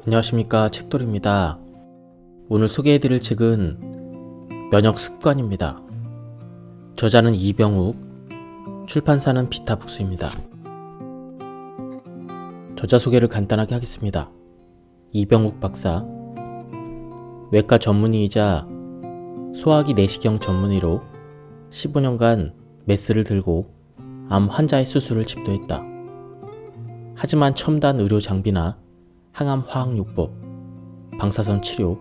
안녕하십니까, 책돌입니다. 오늘 소개해드릴 책은 면역습관입니다. 저자는 이병욱, 출판사는 비타북스입니다. 저자 소개를 간단하게 하겠습니다. 이병욱 박사, 외과 전문의이자 소화기 내시경 전문의로 15년간 메스를 들고 암 환자의 수술을 집도했다. 하지만 첨단 의료 장비나 항암 화학요법, 방사선 치료,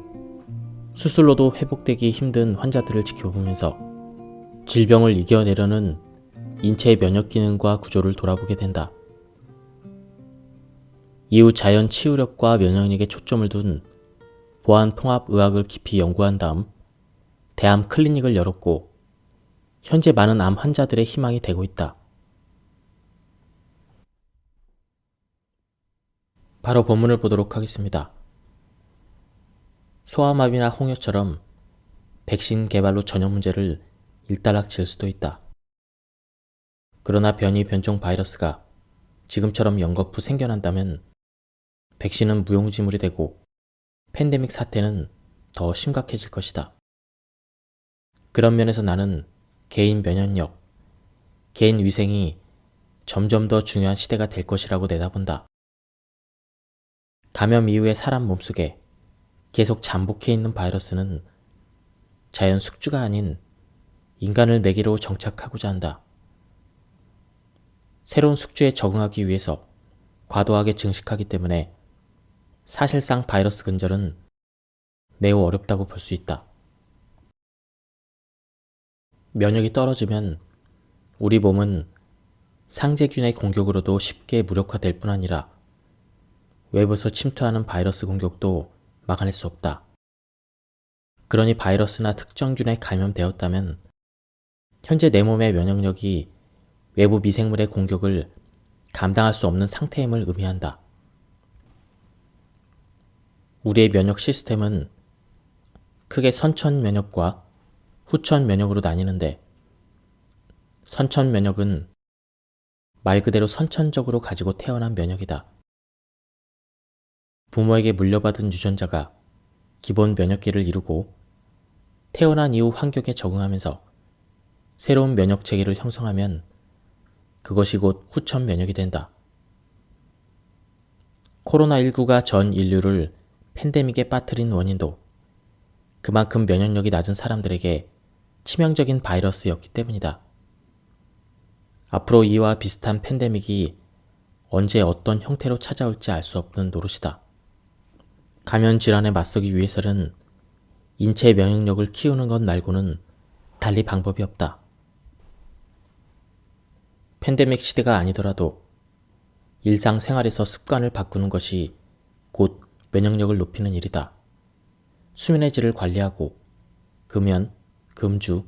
수술로도 회복되기 힘든 환자들을 지켜보면서 질병을 이겨내려는 인체의 면역 기능과 구조를 돌아보게 된다. 이후 자연 치유력과 면역력에 초점을 둔 보안 통합 의학을 깊이 연구한 다음 대암 클리닉을 열었고 현재 많은 암 환자들의 희망이 되고 있다. 바로 본문을 보도록 하겠습니다. 소아마비나 홍역처럼 백신 개발로 전염 문제를 일단락지을 수도 있다. 그러나 변이 변종 바이러스가 지금처럼 연거푸 생겨난다면 백신은 무용지물이 되고 팬데믹 사태는 더 심각해질 것이다. 그런 면에서 나는 개인 면역력, 개인 위생이 점점 더 중요한 시대가 될 것이라고 내다본다. 감염 이후에 사람 몸속에 계속 잠복해 있는 바이러스는 자연 숙주가 아닌 인간을 매개로 정착하고자 한다. 새로운 숙주에 적응하기 위해서 과도하게 증식하기 때문에 사실상 바이러스 근절은 매우 어렵다고 볼 수 있다. 면역이 떨어지면 우리 몸은 상재균의 공격으로도 쉽게 무력화될 뿐 아니라 외부에서 침투하는 바이러스 공격도 막아낼 수 없다. 그러니 바이러스나 특정균에 감염되었다면 현재 내 몸의 면역력이 외부 미생물의 공격을 감당할 수 없는 상태임을 의미한다. 우리의 면역 시스템은 크게 선천 면역과 후천 면역으로 나뉘는데 선천 면역은 말 그대로 선천적으로 가지고 태어난 면역이다. 부모에게 물려받은 유전자가 기본 면역계를 이루고 태어난 이후 환경에 적응하면서 새로운 면역 체계를 형성하면 그것이 곧 후천 면역이 된다. 코로나19가 전 인류를 팬데믹에 빠뜨린 원인도 그만큼 면역력이 낮은 사람들에게 치명적인 바이러스였기 때문이다. 앞으로 이와 비슷한 팬데믹이 언제 어떤 형태로 찾아올지 알 수 없는 노릇이다. 감염 질환에 맞서기 위해서는 인체 면역력을 키우는 것 말고는 달리 방법이 없다. 팬데믹 시대가 아니더라도 일상생활에서 습관을 바꾸는 것이 곧 면역력을 높이는 일이다. 수면의 질을 관리하고 금연, 금주,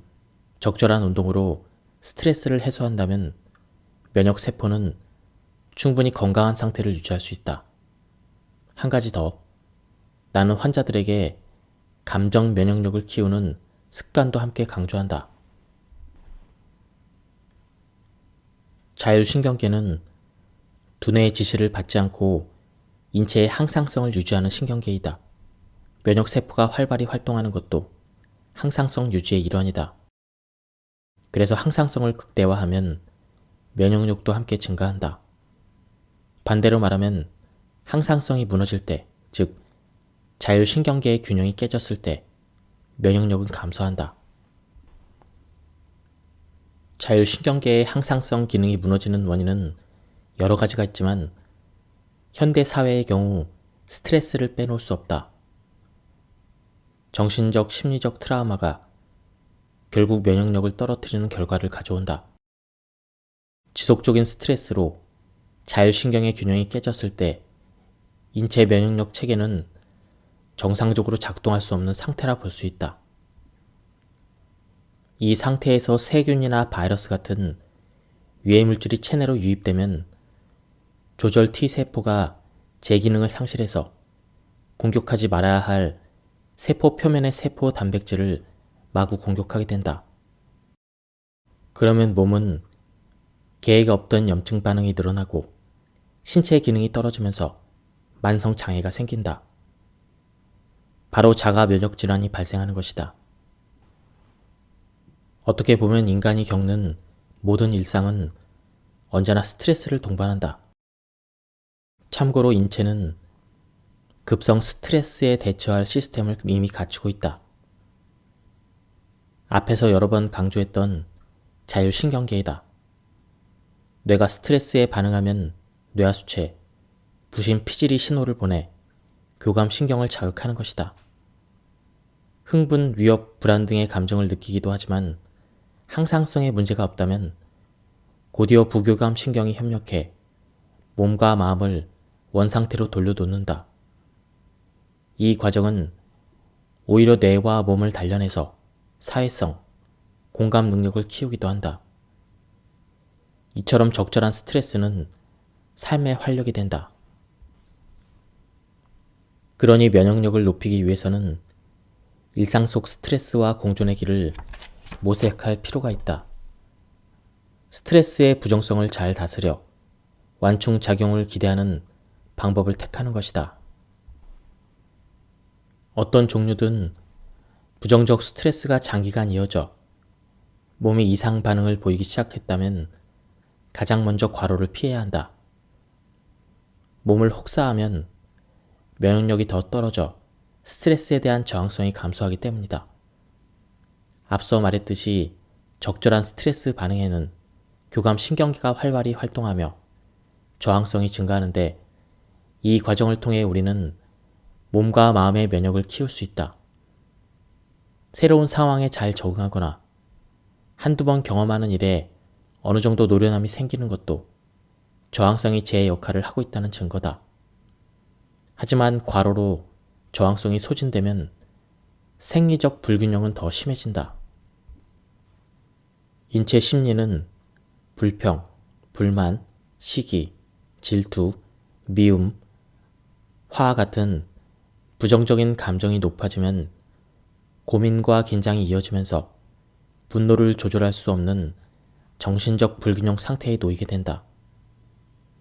적절한 운동으로 스트레스를 해소한다면 면역세포는 충분히 건강한 상태를 유지할 수 있다. 한 가지 더, 나는 환자들에게 감정 면역력을 키우는 습관도 함께 강조한다. 자율신경계는 두뇌의 지시를 받지 않고 인체의 항상성을 유지하는 신경계이다. 면역세포가 활발히 활동하는 것도 항상성 유지의 일환이다. 그래서 항상성을 극대화하면 면역력도 함께 증가한다. 반대로 말하면 항상성이 무너질 때, 즉 자율신경계의 균형이 깨졌을 때 면역력은 감소한다. 자율신경계의 항상성 기능이 무너지는 원인은 여러 가지가 있지만 현대 사회의 경우 스트레스를 빼놓을 수 없다. 정신적, 심리적 트라우마가 결국 면역력을 떨어뜨리는 결과를 가져온다. 지속적인 스트레스로 자율신경의 균형이 깨졌을 때 인체 면역력 체계는 정상적으로 작동할 수 없는 상태라 볼 수 있다. 이 상태에서 세균이나 바이러스 같은 유해물질이 체내로 유입되면 조절 T세포가 제 기능을 상실해서 공격하지 말아야 할 세포 표면의 세포 단백질을 마구 공격하게 된다. 그러면 몸은 계획 없던 염증 반응이 늘어나고 신체 기능이 떨어지면서 만성 장애가 생긴다. 바로 자가 면역 질환이 발생하는 것이다. 어떻게 보면 인간이 겪는 모든 일상은 언제나 스트레스를 동반한다. 참고로 인체는 급성 스트레스에 대처할 시스템을 이미 갖추고 있다. 앞에서 여러 번 강조했던 자율신경계이다. 뇌가 스트레스에 반응하면 뇌하수체, 부신 피질이 신호를 보내 교감신경을 자극하는 것이다. 흥분, 위협, 불안 등의 감정을 느끼기도 하지만 항상성에 문제가 없다면 곧이어 부교감신경이 협력해 몸과 마음을 원상태로 돌려놓는다. 이 과정은 오히려 뇌와 몸을 단련해서 사회성, 공감 능력을 키우기도 한다. 이처럼 적절한 스트레스는 삶의 활력이 된다. 그러니 면역력을 높이기 위해서는 일상 속 스트레스와 공존의 길을 모색할 필요가 있다. 스트레스의 부정성을 잘 다스려 완충작용을 기대하는 방법을 택하는 것이다. 어떤 종류든 부정적 스트레스가 장기간 이어져 몸이 이상 반응을 보이기 시작했다면 가장 먼저 과로를 피해야 한다. 몸을 혹사하면 면역력이 더 떨어져 스트레스에 대한 저항성이 감소하기 때문이다. 앞서 말했듯이 적절한 스트레스 반응에는 교감신경계가 활발히 활동하며 저항성이 증가하는데 이 과정을 통해 우리는 몸과 마음의 면역을 키울 수 있다. 새로운 상황에 잘 적응하거나 한두 번 경험하는 일에 어느 정도 노련함이 생기는 것도 저항성이 제 역할을 하고 있다는 증거다. 하지만 과로로 저항성이 소진되면 생리적 불균형은 더 심해진다. 인체 심리는 불평, 불만, 시기, 질투, 미움, 화와 같은 부정적인 감정이 높아지면 고민과 긴장이 이어지면서 분노를 조절할 수 없는 정신적 불균형 상태에 놓이게 된다.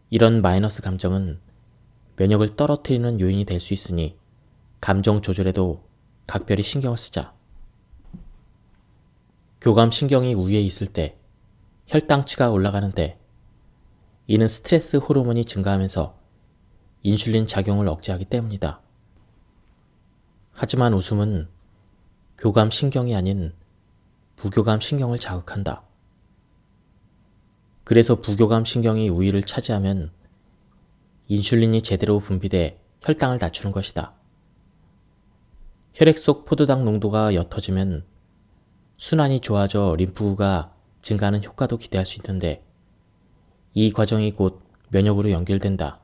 이런 마이너스 감정은 면역을 떨어뜨리는 요인이 될 수 있으니 감정 조절에도 각별히 신경을 쓰자. 교감신경이 우위에 있을 때 혈당치가 올라가는데 이는 스트레스 호르몬이 증가하면서 인슐린 작용을 억제하기 때문이다. 하지만 웃음은 교감신경이 아닌 부교감신경을 자극한다. 그래서 부교감신경이 우위를 차지하면 인슐린이 제대로 분비돼 혈당을 낮추는 것이다. 혈액 속 포도당 농도가 옅어지면 순환이 좋아져 림프구가 증가하는 효과도 기대할 수 있는데 이 과정이 곧 면역으로 연결된다.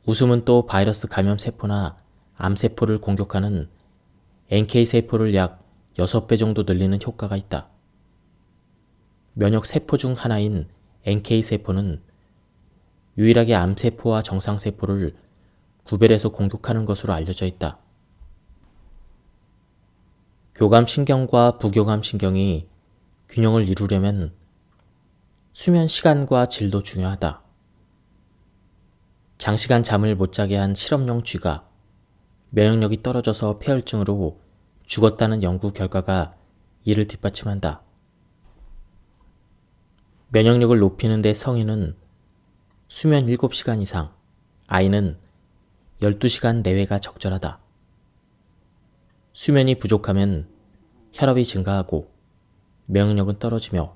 웃음은 또 바이러스 감염 세포나 암세포를 공격하는 NK세포를 약 6배 정도 늘리는 효과가 있다. 면역 세포 중 하나인 NK세포는 유일하게 암세포와 정상세포를 구별해서 공격하는 것으로 알려져 있다. 교감신경과 부교감신경이 균형을 이루려면 수면 시간과 질도 중요하다. 장시간 잠을 못 자게 한 실험용 쥐가 면역력이 떨어져서 폐혈증으로 죽었다는 연구 결과가 이를 뒷받침한다. 면역력을 높이는 데 성인은 수면 7시간 이상, 아이는 12시간 내외가 적절하다. 수면이 부족하면 혈압이 증가하고 면역력은 떨어지며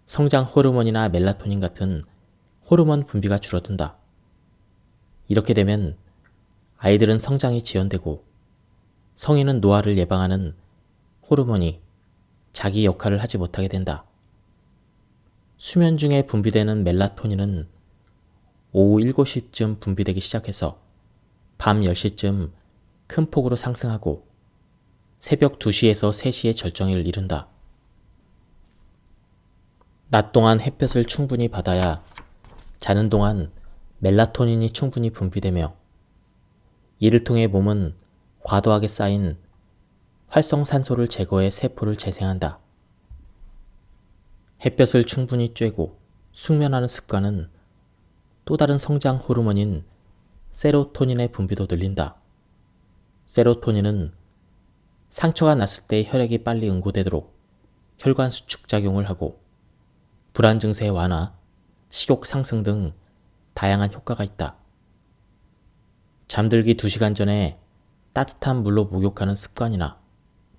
성장 호르몬이나 멜라토닌 같은 호르몬 분비가 줄어든다. 이렇게 되면 아이들은 성장이 지연되고 성인은 노화를 예방하는 호르몬이 자기 역할을 하지 못하게 된다. 수면 중에 분비되는 멜라토닌은 오후 7시쯤 분비되기 시작해서 밤 10시쯤 큰 폭으로 상승하고 새벽 2시에서 3시에 절정을 이룬다. 낮 동안 햇볕을 충분히 받아야 자는 동안 멜라토닌이 충분히 분비되며 이를 통해 몸은 과도하게 쌓인 활성산소를 제거해 세포를 재생한다. 햇볕을 충분히 쬐고 숙면하는 습관은 또 다른 성장 호르몬인 세로토닌의 분비도 늘린다. 세로토닌은 상처가 났을 때 혈액이 빨리 응고되도록 혈관 수축 작용을 하고 불안 증세 완화, 식욕 상승 등 다양한 효과가 있다. 잠들기 2시간 전에 따뜻한 물로 목욕하는 습관이나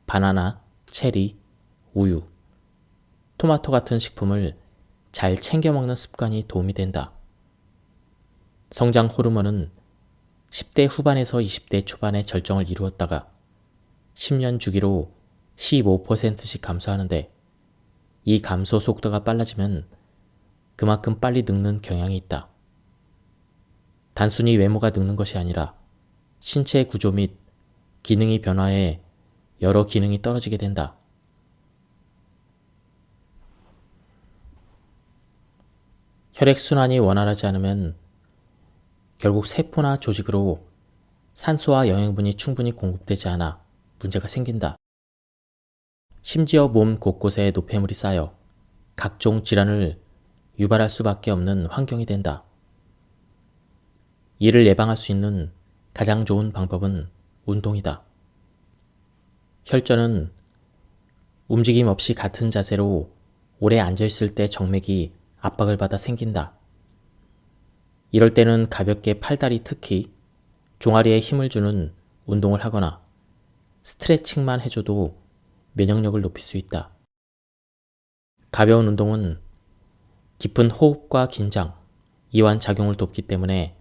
바나나, 체리, 우유, 토마토 같은 식품을 잘 챙겨 먹는 습관이 도움이 된다. 성장 호르몬은 10대 후반에서 20대 초반에 절정을 이루었다가 10년 주기로 15%씩 감소하는데 이 감소 속도가 빨라지면 그만큼 빨리 늙는 경향이 있다. 단순히 외모가 늙는 것이 아니라 신체 구조 및 기능이 변화해 여러 기능이 떨어지게 된다. 혈액순환이 원활하지 않으면 결국 세포나 조직으로 산소와 영양분이 충분히 공급되지 않아 문제가 생긴다. 심지어 몸 곳곳에 노폐물이 쌓여 각종 질환을 유발할 수밖에 없는 환경이 된다. 이를 예방할 수 있는 가장 좋은 방법은 운동이다. 혈전은 움직임 없이 같은 자세로 오래 앉아있을 때 정맥이 압박을 받아 생긴다. 이럴 때는 가볍게 팔다리, 특히 종아리에 힘을 주는 운동을 하거나 스트레칭만 해줘도 면역력을 높일 수 있다. 가벼운 운동은 깊은 호흡과 긴장, 이완 작용을 돕기 때문에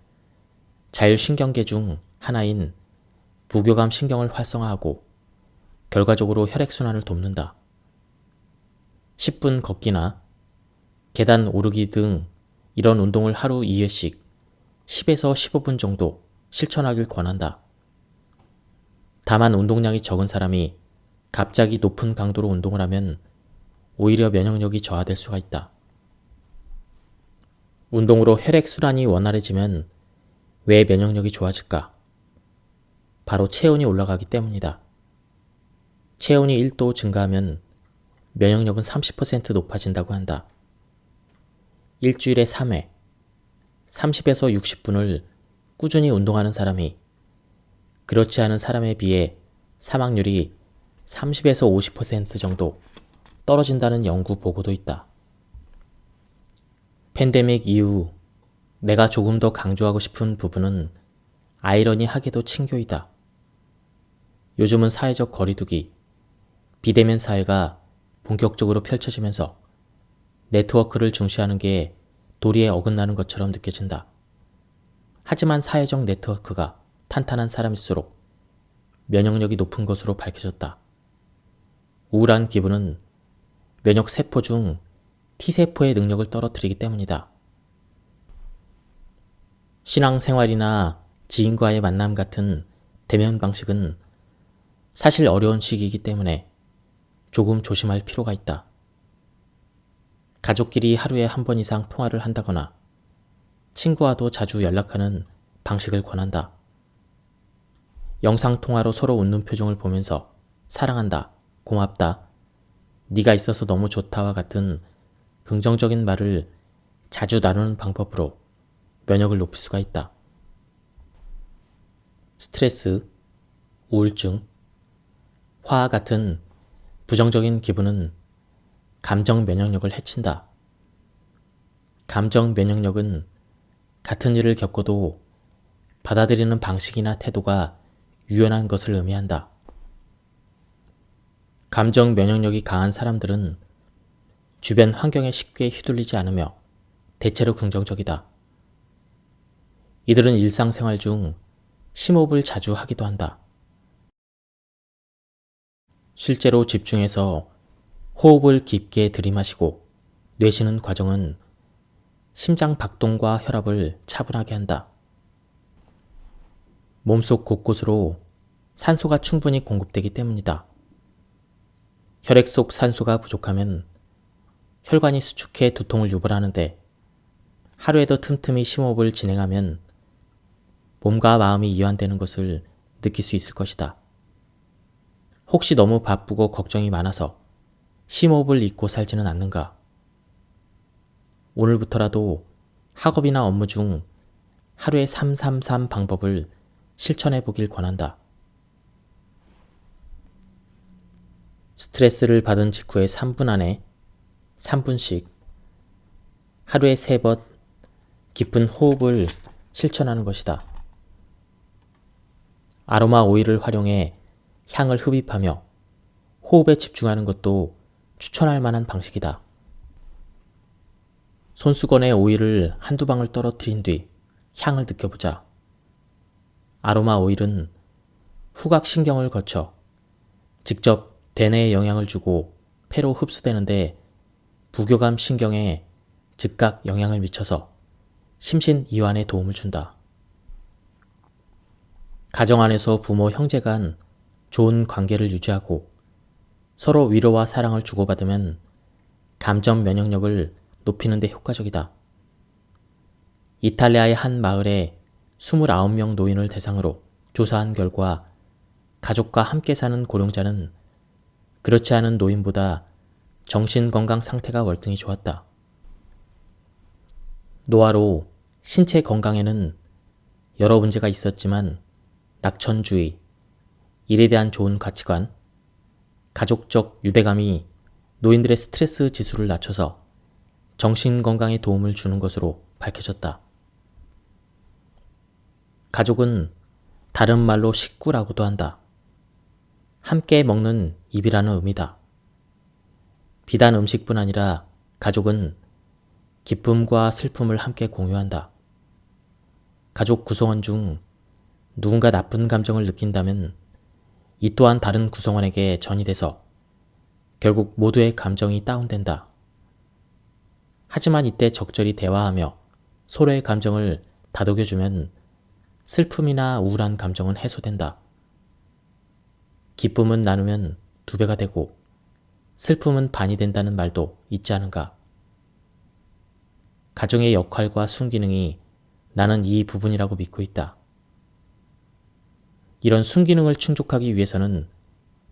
자율신경계 중 하나인 부교감 신경을 활성화하고 결과적으로 혈액순환을 돕는다. 10분 걷기나 계단 오르기 등 이런 운동을 하루 2회씩 10에서 15분 정도 실천하길 권한다. 다만 운동량이 적은 사람이 갑자기 높은 강도로 운동을 하면 오히려 면역력이 저하될 수가 있다. 운동으로 혈액순환이 원활해지면 왜 면역력이 좋아질까? 바로 체온이 올라가기 때문이다. 체온이 1도 증가하면 면역력은 30% 높아진다고 한다. 일주일에 3회, 30에서 60분을 꾸준히 운동하는 사람이 그렇지 않은 사람에 비해 사망률이 30에서 50% 정도 떨어진다는 연구 보고도 있다. 팬데믹 이후 내가 조금 더 강조하고 싶은 부분은 아이러니하게도 친교이다. 요즘은 사회적 거리두기, 비대면 사회가 본격적으로 펼쳐지면서 네트워크를 중시하는 게 도리에 어긋나는 것처럼 느껴진다. 하지만 사회적 네트워크가 탄탄한 사람일수록 면역력이 높은 것으로 밝혀졌다. 우울한 기분은 면역 세포 중 T세포의 능력을 떨어뜨리기 때문이다. 신앙생활이나 지인과의 만남 같은 대면 방식은 사실 어려운 시기이기 때문에 조금 조심할 필요가 있다. 가족끼리 하루에 한 번 이상 통화를 한다거나 친구와도 자주 연락하는 방식을 권한다. 영상통화로 서로 웃는 표정을 보면서 사랑한다, 고맙다, 네가 있어서 너무 좋다와 같은 긍정적인 말을 자주 나누는 방법으로 면역을 높일 수가 있다. 스트레스, 우울증, 화와 같은 부정적인 기분은 감정 면역력을 해친다. 감정 면역력은 같은 일을 겪어도 받아들이는 방식이나 태도가 유연한 것을 의미한다. 감정 면역력이 강한 사람들은 주변 환경에 쉽게 휘둘리지 않으며 대체로 긍정적이다. 이들은 일상생활 중 심호흡을 자주 하기도 한다. 실제로 집중해서 호흡을 깊게 들이마시고 내쉬는 과정은 심장 박동과 혈압을 차분하게 한다. 몸속 곳곳으로 산소가 충분히 공급되기 때문이다. 혈액 속 산소가 부족하면 혈관이 수축해 두통을 유발하는데 하루에도 틈틈이 심호흡을 진행하면 몸과 마음이 이완되는 것을 느낄 수 있을 것이다. 혹시 너무 바쁘고 걱정이 많아서 심호흡을 잊고 살지는 않는가? 오늘부터라도 학업이나 업무 중 하루에 333 방법을 실천해 보길 권한다. 스트레스를 받은 직후의 3분 안에 3분씩 하루에 3번 깊은 호흡을 실천하는 것이다. 아로마 오일을 활용해 향을 흡입하며 호흡에 집중하는 것도 추천할 만한 방식이다. 손수건에 오일을 한두 방울 떨어뜨린 뒤 향을 느껴보자. 아로마 오일은 후각신경을 거쳐 직접 대뇌에 영향을 주고 폐로 흡수되는데 부교감 신경에 즉각 영향을 미쳐서 심신이완에 도움을 준다. 가정 안에서 부모, 형제 간 좋은 관계를 유지하고 서로 위로와 사랑을 주고받으면 감정 면역력을 높이는 데 효과적이다. 이탈리아의 한 마을에 29명 노인을 대상으로 조사한 결과 가족과 함께 사는 고령자는 그렇지 않은 노인보다 정신건강 상태가 월등히 좋았다. 노화로 신체 건강에는 여러 문제가 있었지만 낙천주의, 일에 대한 좋은 가치관, 가족적 유대감이 노인들의 스트레스 지수를 낮춰서 정신건강에 도움을 주는 것으로 밝혀졌다. 가족은 다른 말로 식구라고도 한다. 함께 먹는 입이라는 의미다. 비단 음식뿐 아니라 가족은 기쁨과 슬픔을 함께 공유한다. 가족 구성원 중 누군가 나쁜 감정을 느낀다면 이 또한 다른 구성원에게 전이 돼서 결국 모두의 감정이 다운된다. 하지만 이때 적절히 대화하며 서로의 감정을 다독여주면 슬픔이나 우울한 감정은 해소된다. 기쁨은 나누면 2배가 되고 슬픔은 반이 된다는 말도 있지 않은가. 가정의 역할과 순기능이 나는 이 부분이라고 믿고 있다. 이런 순기능을 충족하기 위해서는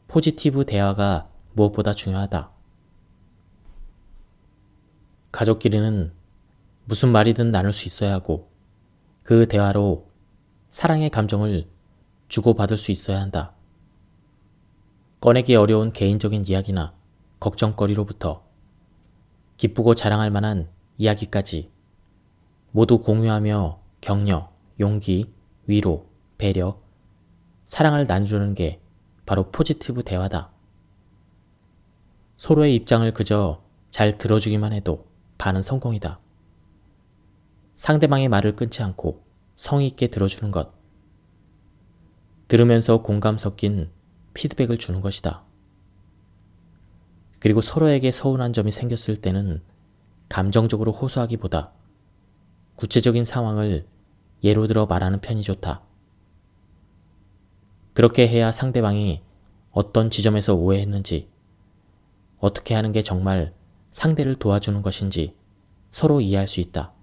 포지티브 대화가 무엇보다 중요하다. 가족끼리는 무슨 말이든 나눌 수 있어야 하고 그 대화로 사랑의 감정을 주고받을 수 있어야 한다. 꺼내기 어려운 개인적인 이야기나 걱정거리로부터 기쁘고 자랑할 만한 이야기까지 모두 공유하며 격려, 용기, 위로, 배려, 사랑을 나누려는 게 바로 포지티브 대화다. 서로의 입장을 그저 잘 들어주기만 해도 반은 성공이다. 상대방의 말을 끊지 않고 성의 있게 들어주는 것. 들으면서 공감 섞인 피드백을 주는 것이다. 그리고 서로에게 서운한 점이 생겼을 때는 감정적으로 호소하기보다 구체적인 상황을 예로 들어 말하는 편이 좋다. 그렇게 해야 상대방이 어떤 지점에서 오해했는지, 어떻게 하는 게 정말 상대를 도와주는 것인지 서로 이해할 수 있다.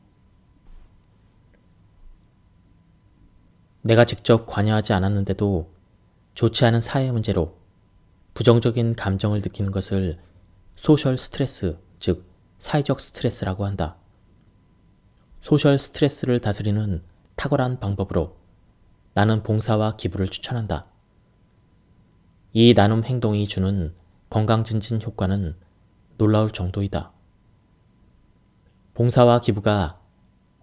내가 직접 관여하지 않았는데도 좋지 않은 사회 문제로 부정적인 감정을 느끼는 것을 소셜 스트레스, 즉 사회적 스트레스라고 한다. 소셜 스트레스를 다스리는 탁월한 방법으로 나는 봉사와 기부를 추천한다. 이 나눔 행동이 주는 건강증진 효과는 놀라울 정도이다. 봉사와 기부가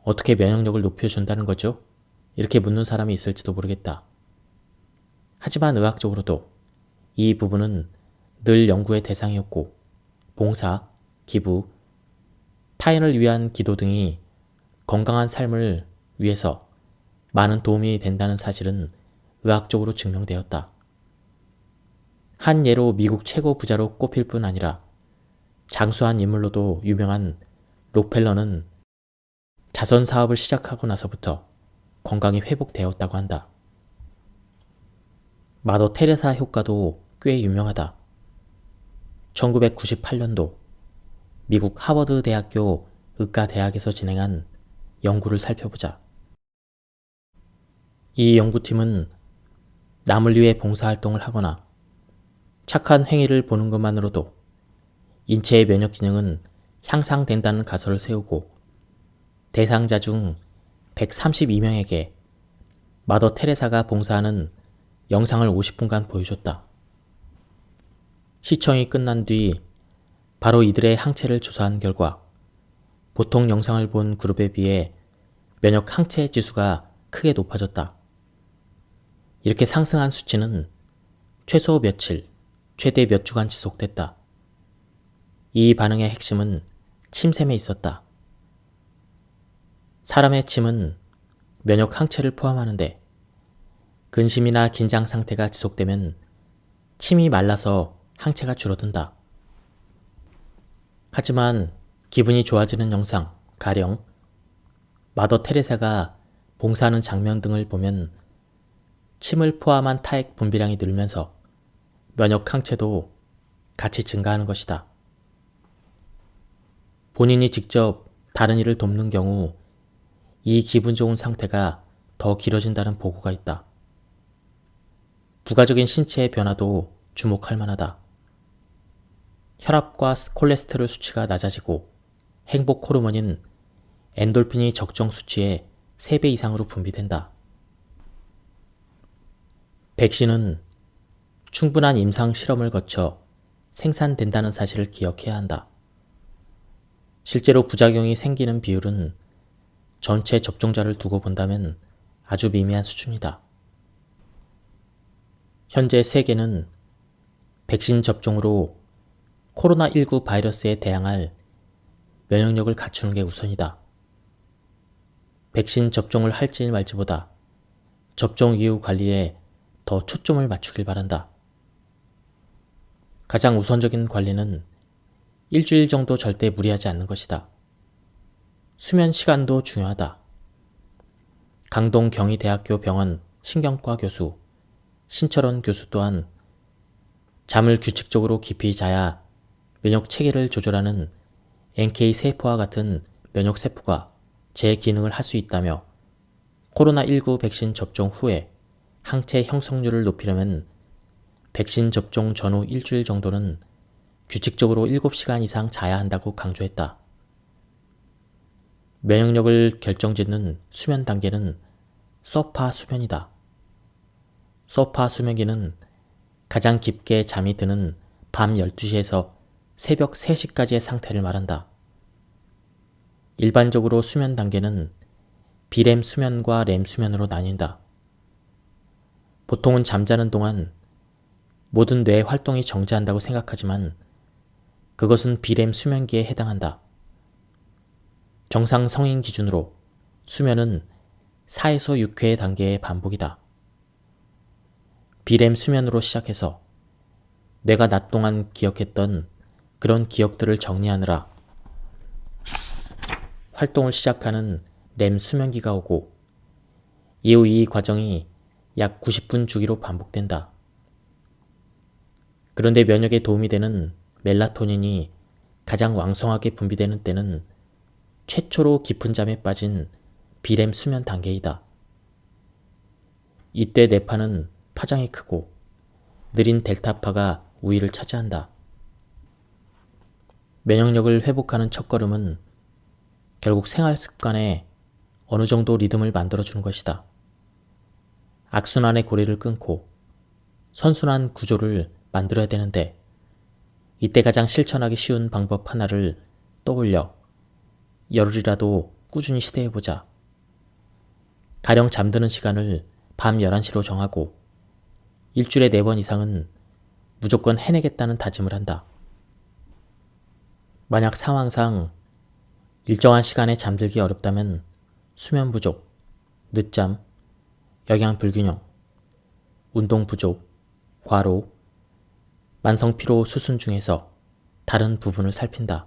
어떻게 면역력을 높여준다는 거죠? 이렇게 묻는 사람이 있을지도 모르겠다. 하지만 의학적으로도 이 부분은 늘 연구의 대상이었고 봉사, 기부, 타인을 위한 기도 등이 건강한 삶을 위해서 많은 도움이 된다는 사실은 의학적으로 증명되었다. 한 예로 미국 최고 부자로 꼽힐 뿐 아니라 장수한 인물로도 유명한 록펠러는 자선 사업을 시작하고 나서부터 건강이 회복되었다고 한다. 마더 테레사 효과도 꽤 유명하다. 1998년도 미국 하버드 대학교 의과대학에서 진행한 연구를 살펴보자. 이 연구팀은 남을 위해 봉사활동을 하거나 착한 행위를 보는 것만으로도 인체의 면역 기능은 향상된다는 가설을 세우고 대상자 중 132명에게 마더 테레사가 봉사하는 영상을 50분간 보여줬다. 시청이 끝난 뒤 바로 이들의 항체를 조사한 결과 보통 영상을 본 그룹에 비해 면역 항체 지수가 크게 높아졌다. 이렇게 상승한 수치는 최소 며칠, 최대 몇 주간 지속됐다. 이 반응의 핵심은 침샘에 있었다. 사람의 침은 면역 항체를 포함하는데 근심이나 긴장 상태가 지속되면 침이 말라서 항체가 줄어든다. 하지만 기분이 좋아지는 영상, 가령 마더 테레사가 봉사하는 장면 등을 보면 침을 포함한 타액 분비량이 늘면서 면역 항체도 같이 증가하는 것이다. 본인이 직접 다른 이를 돕는 경우 이 기분 좋은 상태가 더 길어진다는 보고가 있다. 부가적인 신체의 변화도 주목할 만하다. 혈압과 콜레스테롤 수치가 낮아지고 행복 호르몬인 엔돌핀이 적정 수치의 3배 이상으로 분비된다. 백신은 충분한 임상 실험을 거쳐 생산된다는 사실을 기억해야 한다. 실제로 부작용이 생기는 비율은 전체 접종자를 두고 본다면 아주 미미한 수준이다. 현재 세계는 백신 접종으로 코로나19 바이러스에 대항할 면역력을 갖추는 게 우선이다. 백신 접종을 할지 말지보다 접종 이후 관리에 더 초점을 맞추길 바란다. 가장 우선적인 관리는 일주일 정도 절대 무리하지 않는 것이다. 수면 시간도 중요하다. 강동 경희대학교 병원 신경과 교수 신철원 교수 또한 잠을 규칙적으로 깊이 자야 면역 체계를 조절하는 NK 세포와 같은 면역 세포가 제 기능을 할 수 있다며 코로나19 백신 접종 후에 항체 형성률을 높이려면 백신 접종 전후 일주일 정도는 규칙적으로 7시간 이상 자야 한다고 강조했다. 면역력을 결정짓는 수면 단계는 소파 수면이다. 소파 수면기는 가장 깊게 잠이 드는 밤 12시에서 새벽 3시까지의 상태를 말한다. 일반적으로 수면 단계는 비렘 수면과 렘 수면으로 나뉜다. 보통은 잠자는 동안 모든 뇌 활동이 정지한다고 생각하지만 그것은 비렘 수면기에 해당한다. 정상 성인 기준으로 수면은 4에서 6회의 단계의 반복이다. 비렘 수면으로 시작해서 뇌가 낮 동안 기억했던 그런 기억들을 정리하느라 활동을 시작하는 렘 수면기가 오고 이후 이 과정이 약 90분 주기로 반복된다. 그런데 면역에 도움이 되는 멜라토닌이 가장 왕성하게 분비되는 때는 최초로 깊은 잠에 빠진 비렘 수면 단계이다. 이때 뇌파는 파장이 크고 느린 델타파가 우위를 차지한다. 면역력을 회복하는 첫걸음은 결국 생활 습관에 어느 정도 리듬을 만들어주는 것이다. 악순환의 고리를 끊고 선순환 구조를 만들어야 되는데 이때 가장 실천하기 쉬운 방법 하나를 떠올려 열흘이라도 꾸준히 시도해보자. 가령 잠드는 시간을 밤 11시로 정하고 일주일에 4번 이상은 무조건 해내겠다는 다짐을 한다. 만약 상황상 일정한 시간에 잠들기 어렵다면 수면 부족, 늦잠, 영양 불균형, 운동 부족, 과로, 만성 피로 수순 중에서 다른 부분을 살핀다.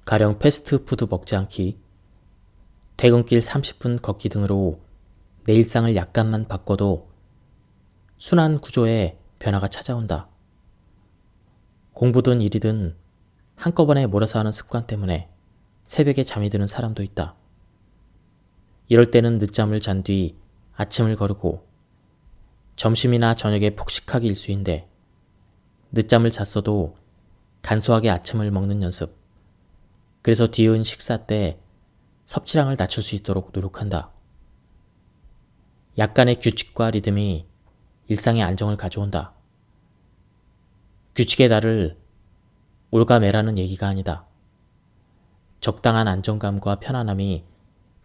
가령 패스트푸드 먹지 않기, 퇴근길 30분 걷기 등으로 내 일상을 약간만 바꿔도 순환 구조에 변화가 찾아온다. 공부든 일이든 한꺼번에 몰아서 하는 습관 때문에 새벽에 잠이 드는 사람도 있다. 이럴 때는 늦잠을 잔 뒤 아침을 거르고 점심이나 저녁에 폭식하기 일수인데 늦잠을 잤어도 간소하게 아침을 먹는 연습. 그래서 뒤은 식사 때 섭취량을 낮출 수 있도록 노력한다. 약간의 규칙과 리듬이 일상의 안정을 가져온다. 규칙의 달을 올가매라는 얘기가 아니다. 적당한 안정감과 편안함이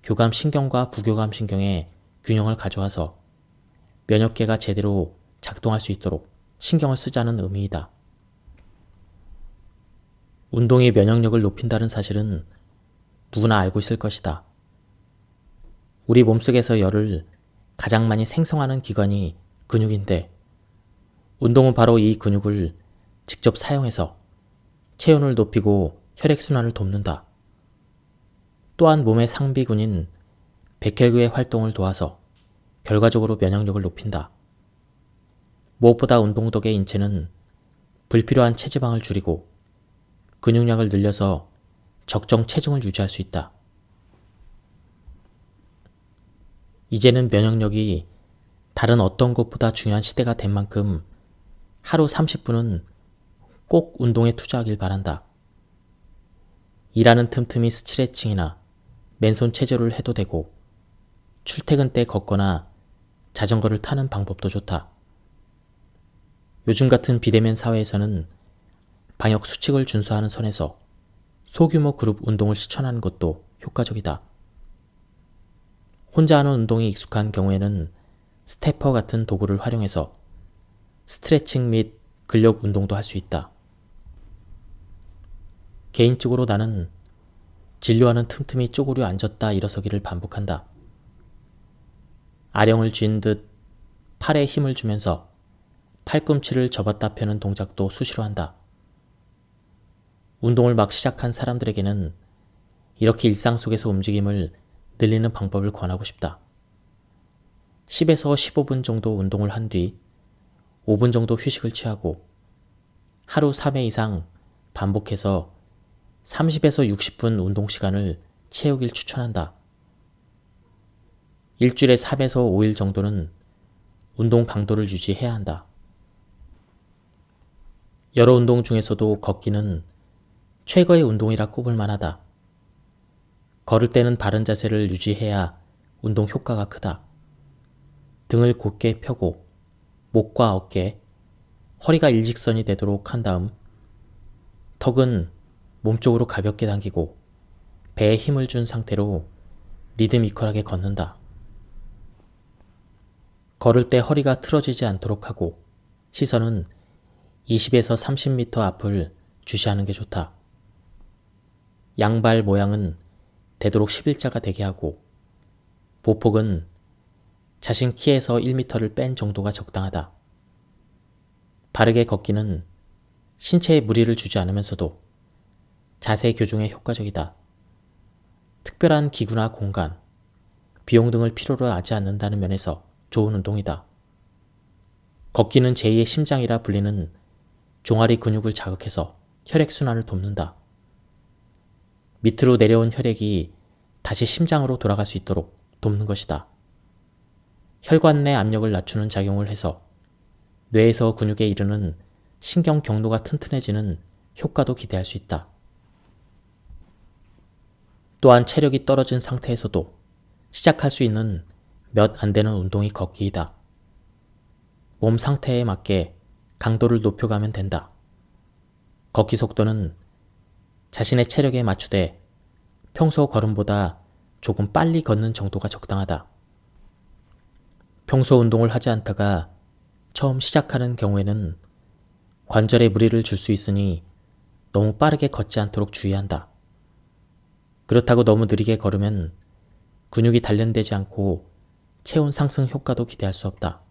교감 신경과 부교감 신경의 균형을 가져와서 면역계가 제대로 작동할 수 있도록 신경을 쓰자는 의미이다. 운동이 면역력을 높인다는 사실은 누구나 알고 있을 것이다. 우리 몸속에서 열을 가장 많이 생성하는 기관이 근육인데 운동은 바로 이 근육을 직접 사용해서 체온을 높이고 혈액순환을 돕는다. 또한 몸의 상비군인 백혈구의 활동을 도와서 결과적으로 면역력을 높인다. 무엇보다 운동 덕에 인체는 불필요한 체지방을 줄이고 근육량을 늘려서 적정 체중을 유지할 수 있다. 이제는 면역력이 다른 어떤 것보다 중요한 시대가 된 만큼 하루 30분은 꼭 운동에 투자하길 바란다. 일하는 틈틈이 스트레칭이나 맨손 체조를 해도 되고 출퇴근 때 걷거나 자전거를 타는 방법도 좋다. 요즘 같은 비대면 사회에서는 방역 수칙을 준수하는 선에서 소규모 그룹 운동을 실천하는 것도 효과적이다. 혼자 하는 운동이 익숙한 경우에는 스태퍼 같은 도구를 활용해서 스트레칭 및 근력 운동도 할 수 있다. 개인적으로 나는 진료하는 틈틈이 쪼그려 앉았다 일어서기를 반복한다. 아령을 쥔 듯 팔에 힘을 주면서 팔꿈치를 접었다 펴는 동작도 수시로 한다. 운동을 막 시작한 사람들에게는 이렇게 일상 속에서 움직임을 늘리는 방법을 권하고 싶다. 10에서 15분 정도 운동을 한 뒤 5분 정도 휴식을 취하고 하루 3회 이상 반복해서 30에서 60분 운동 시간을 채우길 추천한다. 일주일에 3에서 5일 정도는 운동 강도를 유지해야 한다. 여러 운동 중에서도 걷기는 최고의 운동이라 꼽을 만하다. 걸을 때는 바른 자세를 유지해야 운동 효과가 크다. 등을 곧게 펴고 목과 어깨, 허리가 일직선이 되도록 한 다음 턱은 몸쪽으로 가볍게 당기고 배에 힘을 준 상태로 리드미컬하게 걷는다. 걸을 때 허리가 틀어지지 않도록 하고 시선은 20에서 30m 앞을 주시하는 게 좋다. 양발 모양은 되도록 11자가 되게 하고 보폭은 자신 키에서 1m를 뺀 정도가 적당하다. 바르게 걷기는 신체에 무리를 주지 않으면서도 자세 교정에 효과적이다. 특별한 기구나 공간, 비용 등을 필요로 하지 않는다는 면에서 좋은 운동이다. 걷기는 제2의 심장이라 불리는 종아리 근육을 자극해서 혈액순환을 돕는다. 밑으로 내려온 혈액이 다시 심장으로 돌아갈 수 있도록 돕는 것이다. 혈관 내 압력을 낮추는 작용을 해서 뇌에서 근육에 이르는 신경 경로가 튼튼해지는 효과도 기대할 수 있다. 또한 체력이 떨어진 상태에서도 시작할 수 있는 몇 안 되는 운동이 걷기이다. 몸 상태에 맞게 강도를 높여가면 된다. 걷기 속도는 자신의 체력에 맞추되 평소 걸음보다 조금 빨리 걷는 정도가 적당하다. 평소 운동을 하지 않다가 처음 시작하는 경우에는 관절에 무리를 줄 수 있으니 너무 빠르게 걷지 않도록 주의한다. 그렇다고 너무 느리게 걸으면 근육이 단련되지 않고 체온 상승 효과도 기대할 수 없다.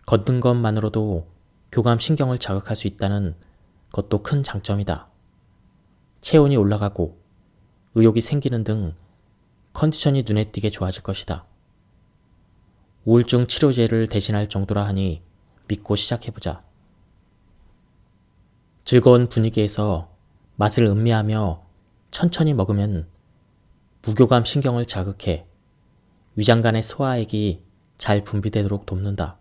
걷는 것만으로도 교감 신경을 자극할 수 있다는 것도 큰 장점이다. 체온이 올라가고 의욕이 생기는 등 컨디션이 눈에 띄게 좋아질 것이다. 우울증 치료제를 대신할 정도라 하니 믿고 시작해보자. 즐거운 분위기에서 맛을 음미하며 천천히 먹으면 무교감 신경을 자극해 위장간의 소화액이 잘 분비되도록 돕는다.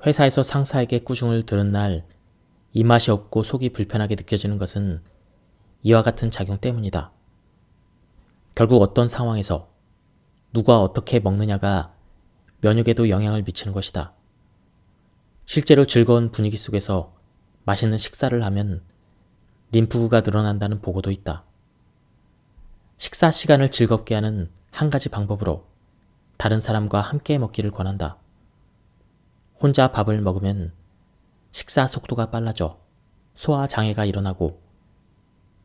회사에서 상사에게 꾸중을 들은 날 입맛이 없고 속이 불편하게 느껴지는 것은 이와 같은 작용 때문이다. 결국 어떤 상황에서 누가 어떻게 먹느냐가 면역에도 영향을 미치는 것이다. 실제로 즐거운 분위기 속에서 맛있는 식사를 하면 림프구가 늘어난다는 보고도 있다. 식사 시간을 즐겁게 하는 한 가지 방법으로 다른 사람과 함께 먹기를 권한다. 혼자 밥을 먹으면 식사 속도가 빨라져 소화 장애가 일어나고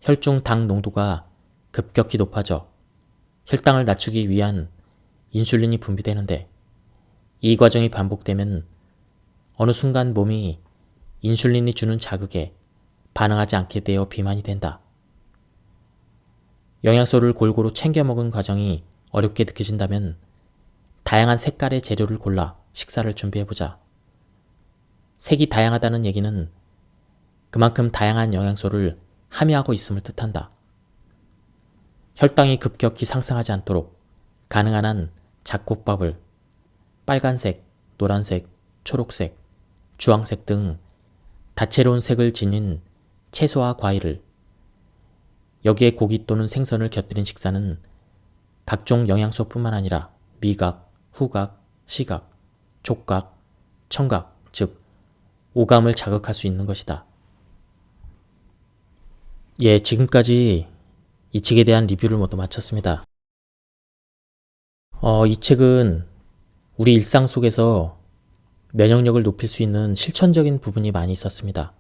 혈중 당 농도가 급격히 높아져 혈당을 낮추기 위한 인슐린이 분비되는데 이 과정이 반복되면 어느 순간 몸이 인슐린이 주는 자극에 반응하지 않게 되어 비만이 된다. 영양소를 골고루 챙겨 먹은 과정이 어렵게 느껴진다면 다양한 색깔의 재료를 골라 식사를 준비해보자. 색이 다양하다는 얘기는 그만큼 다양한 영양소를 함유하고 있음을 뜻한다. 혈당이 급격히 상승하지 않도록 가능한 한 잡곡밥을 빨간색, 노란색, 초록색, 주황색 등 다채로운 색을 지닌 채소와 과일을 여기에 고기 또는 생선을 곁들인 식사는 각종 영양소뿐만 아니라 미각, 후각, 시각, 촉각, 청각, 즉 오감을 자극할 수 있는 것이다. 지금까지 이 책에 대한 리뷰를 모두 마쳤습니다. 이 책은 우리 일상 속에서 면역력을 높일 수 있는 실천적인 부분이 많이 있었습니다.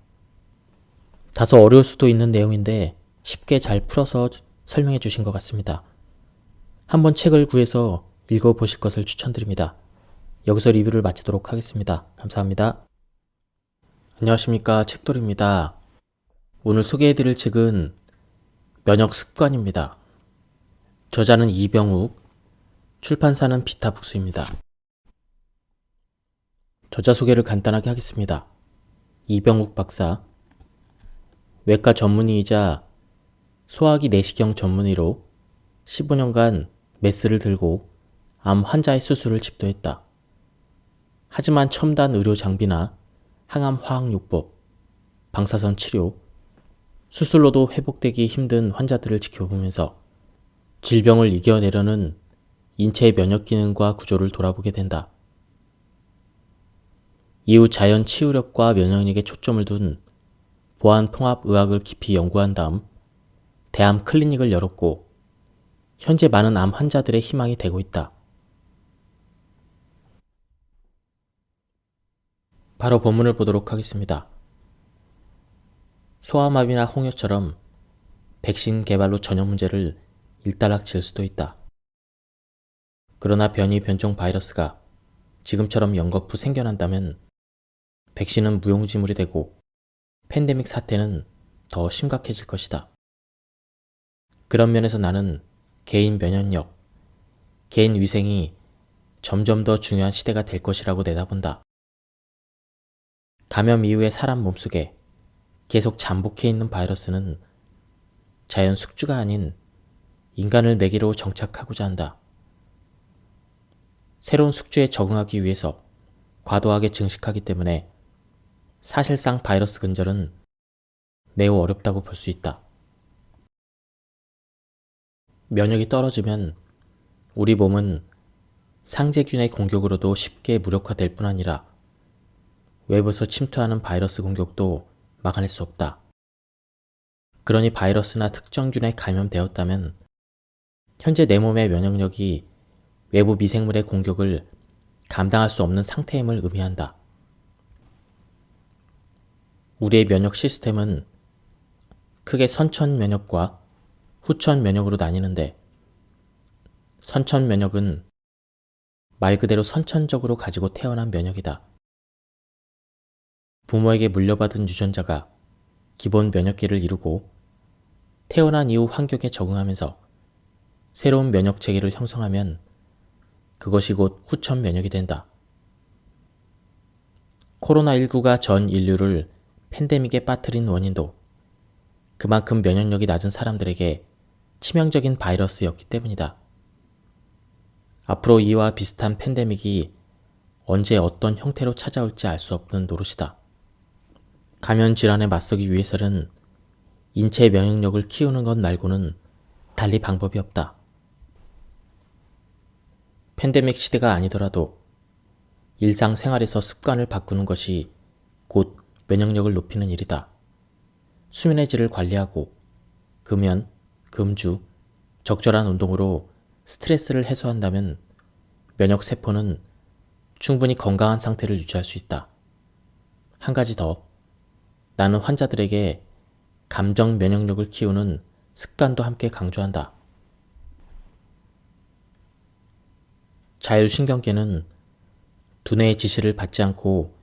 다소 어려울 수도 있는 내용인데 쉽게 잘 풀어서 설명해 주신 것 같습니다. 한번 책을 구해서 읽어보실 것을 추천드립니다. 여기서 리뷰를 마치도록 하겠습니다. 감사합니다. 안녕하십니까, 책돌이입니다. 오늘 소개해드릴 책은 면역습관입니다. 저자는 이병욱, 출판사는 비타북스입니다. 저자 소개를 간단하게 하겠습니다. 이병욱 박사, 외과 전문의이자 소화기 내시경 전문의로 15년간 메스를 들고 암 환자의 수술을 집도했다. 하지만 첨단 의료 장비나 항암 화학요법, 방사선 치료, 수술로도 회복되기 힘든 환자들을 지켜보면서 질병을 이겨내려는 인체의 면역 기능과 구조를 돌아보게 된다. 이후 자연 치유력과 면역력에 초점을 둔 보안 통합 의학을 깊이 연구한 다음 대암 클리닉을 열었고 현재 많은 암 환자들의 희망이 되고 있다. 바로 본문을 보도록 하겠습니다. 소아마비나 홍역처럼 백신 개발로 전염 문제를 일단락 지을 수도 있다. 그러나 변이 변종 바이러스가 지금처럼 연거푸 생겨난다면 백신은 무용지물이 되고 팬데믹 사태는 더 심각해질 것이다. 그런 면에서 나는 개인 면역력, 개인 위생이 점점 더 중요한 시대가 될 것이라고 내다본다. 감염 이후에 사람 몸속에 계속 잠복해 있는 바이러스는 자연 숙주가 아닌 인간을 매개로 정착하고자 한다. 새로운 숙주에 적응하기 위해서 과도하게 증식하기 때문에 사실상 바이러스 근절은 매우 어렵다고 볼 수 있다. 면역이 떨어지면 우리 몸은 상재균의 공격으로도 쉽게 무력화될 뿐 아니라 외부에서 침투하는 바이러스 공격도 막아낼 수 없다. 그러니 바이러스나 특정균에 감염되었다면 현재 내 몸의 면역력이 외부 미생물의 공격을 감당할 수 없는 상태임을 의미한다. 우리의 면역 시스템은 크게 선천 면역과 후천 면역으로 나뉘는데 선천 면역은 말 그대로 선천적으로 가지고 태어난 면역이다. 부모에게 물려받은 유전자가 기본 면역계를 이루고 태어난 이후 환경에 적응하면서 새로운 면역 체계를 형성하면 그것이 곧 후천 면역이 된다. 코로나19가 전 인류를 팬데믹에 빠뜨린 원인도 그만큼 면역력이 낮은 사람들에게 치명적인 바이러스였기 때문이다. 앞으로 이와 비슷한 팬데믹이 언제 어떤 형태로 찾아올지 알 수 없는 노릇이다. 감염 질환에 맞서기 위해서는 인체 면역력을 키우는 것 말고는 달리 방법이 없다. 팬데믹 시대가 아니더라도 일상생활에서 습관을 바꾸는 것이 곧 면역력을 높이는 일이다. 수면의 질을 관리하고 금연, 금주, 적절한 운동으로 스트레스를 해소한다면 면역세포는 충분히 건강한 상태를 유지할 수 있다. 한 가지 더, 나는 환자들에게 감정 면역력을 키우는 습관도 함께 강조한다. 자율신경계는 두뇌의 지시를 받지 않고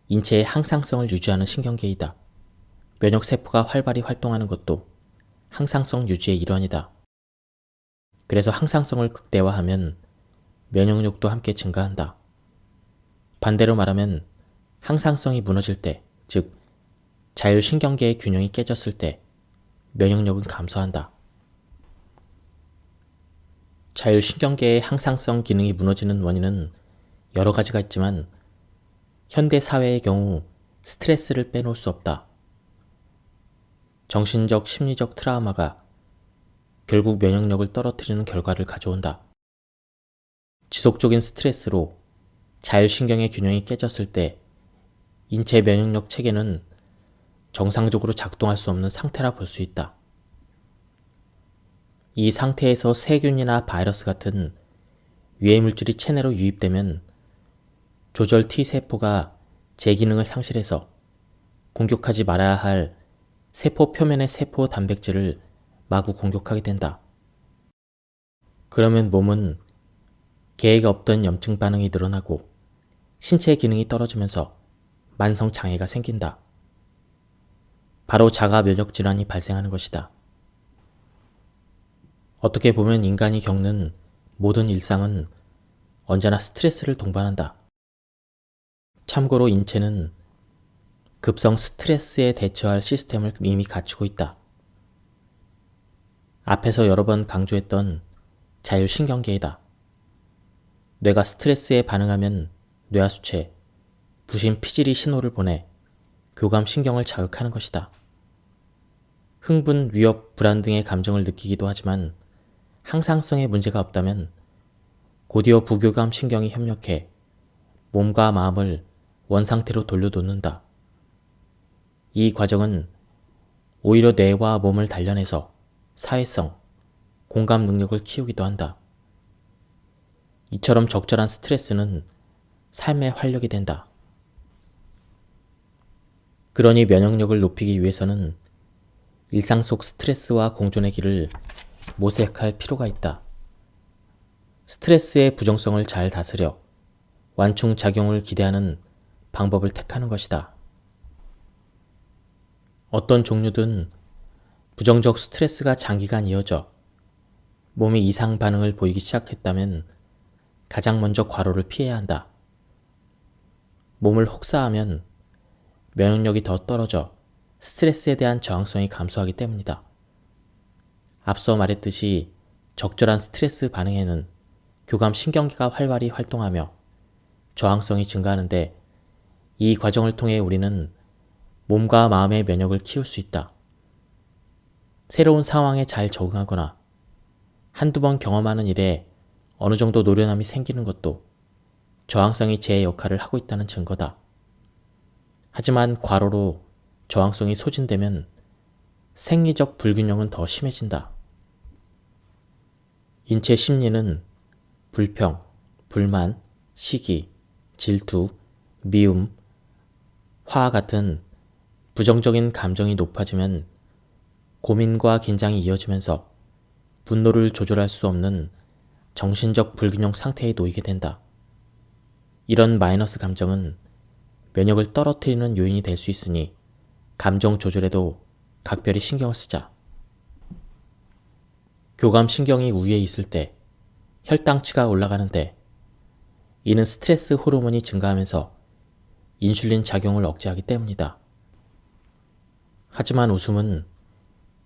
인체의 항상성을 유지하는 신경계이다. 면역세포가 활발히 활동하는 것도 항상성 유지의 일환이다. 그래서 항상성을 극대화하면 면역력도 함께 증가한다. 반대로 말하면 항상성이 무너질 때, 즉 자율신경계의 균형이 깨졌을 때 면역력은 감소한다. 자율신경계의 항상성 기능이 무너지는 원인은 여러 가지가 있지만 현대 사회의 경우 스트레스를 빼놓을 수 없다. 정신적, 심리적 트라우마가 결국 면역력을 떨어뜨리는 결과를 가져온다. 지속적인 스트레스로 자율신경의 균형이 깨졌을 때 인체 면역력 체계는 정상적으로 작동할 수 없는 상태라 볼 수 있다. 이 상태에서 세균이나 바이러스 같은 유해물질이 체내로 유입되면 조절 T세포가 제 기능을 상실해서 공격하지 말아야 할 세포 표면의 세포 단백질을 마구 공격하게 된다. 그러면 몸은 계획 없던 염증 반응이 늘어나고 신체 기능이 떨어지면서 만성 장애가 생긴다. 바로 자가 면역 질환이 발생하는 것이다. 어떻게 보면 인간이 겪는 모든 일상은 언제나 스트레스를 동반한다. 참고로 인체는 급성 스트레스에 대처할 시스템을 이미 갖추고 있다. 앞에서 여러 번 강조했던 자율신경계이다. 뇌가 스트레스에 반응하면 뇌하수체, 부신 피질이 신호를 보내 교감신경을 자극하는 것이다. 흥분, 위협, 불안 등의 감정을 느끼기도 하지만 항상성에 문제가 없다면 곧이어 부교감신경이 협력해 몸과 마음을 원상태로 돌려놓는다. 이 과정은 오히려 뇌와 몸을 단련해서 사회성, 공감 능력을 키우기도 한다. 이처럼 적절한 스트레스는 삶의 활력이 된다. 그러니 면역력을 높이기 위해서는 일상 속 스트레스와 공존의 길을 모색할 필요가 있다. 스트레스의 부정성을 잘 다스려 완충작용을 기대하는 방법을 택하는 것이다. 어떤 종류든 부정적 스트레스가 장기간 이어져 몸이 이상 반응을 보이기 시작했다면 가장 먼저 과로를 피해야 한다. 몸을 혹사하면 면역력이 더 떨어져 스트레스에 대한 저항성이 감소하기 때문이다. 앞서 말했듯이 적절한 스트레스 반응에는 교감신경계가 활발히 활동하며 저항성이 증가하는데 이 과정을 통해 우리는 몸과 마음의 면역을 키울 수 있다. 새로운 상황에 잘 적응하거나 한두 번 경험하는 일에 어느 정도 노련함이 생기는 것도 저항성이 제 역할을 하고 있다는 증거다. 하지만 과로로 저항성이 소진되면 생리적 불균형은 더 심해진다. 인체 심리는 불평, 불만, 시기, 질투, 미움, 화 같은 부정적인 감정이 높아지면 고민과 긴장이 이어지면서 분노를 조절할 수 없는 정신적 불균형 상태에 놓이게 된다. 이런 마이너스 감정은 면역을 떨어뜨리는 요인이 될 수 있으니 감정 조절에도 각별히 신경을 쓰자. 교감신경이 우위에 있을 때 혈당치가 올라가는데 이는 스트레스 호르몬이 증가하면서 인슐린 작용을 억제하기 때문이다. 하지만 웃음은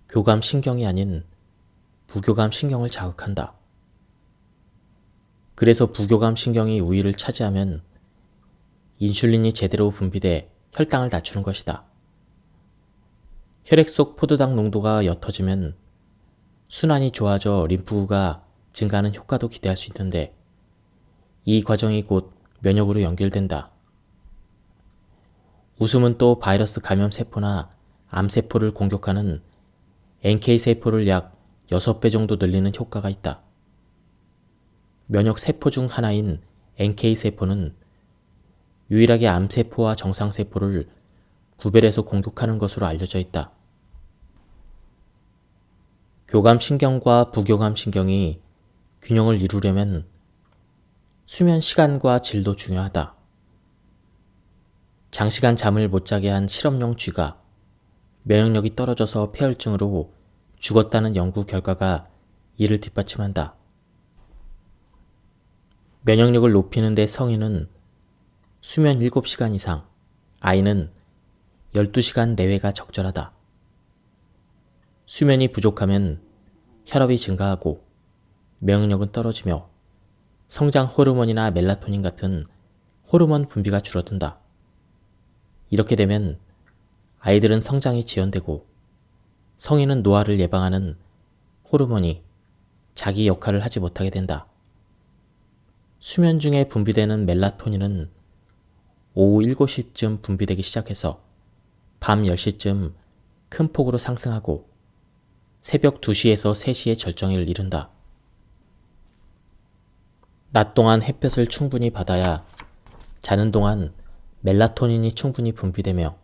교감신경이 아닌 부교감신경을 자극한다. 그래서 부교감신경이 우위를 차지하면 인슐린이 제대로 분비돼 혈당을 낮추는 것이다. 혈액 속 포도당 농도가 옅어지면 순환이 좋아져 림프구가 증가하는 효과도 기대할 수 있는데 이 과정이 곧 면역으로 연결된다. 웃음은 또 바이러스 감염 세포나 암세포를 공격하는 NK세포를 약 6배 정도 늘리는 효과가 있다. 면역 세포 중 하나인 NK세포는 유일하게 암세포와 정상세포를 구별해서 공격하는 것으로 알려져 있다. 교감신경과 부교감신경이 균형을 이루려면 수면 시간과 질도 중요하다. 장시간 잠을 못 자게 한 실험용 쥐가 면역력이 떨어져서 폐혈증으로 죽었다는 연구 결과가 이를 뒷받침한다. 면역력을 높이는 데 성인은 수면 7시간 이상, 아이는 12시간 내외가 적절하다. 수면이 부족하면 혈압이 증가하고 면역력은 떨어지며 성장 호르몬이나 멜라토닌 같은 호르몬 분비가 줄어든다. 이렇게 되면 아이들은 성장이 지연되고 성인은 노화를 예방하는 호르몬이 자기 역할을 하지 못하게 된다. 수면 중에 분비되는 멜라토닌은 오후 7시쯤 분비되기 시작해서 밤 10시쯤 큰 폭으로 상승하고 새벽 2시에서 3시에 절정을 이룬다. 낮 동안 햇볕을 충분히 받아야 자는 동안 멜라토닌이 충분히 분비되며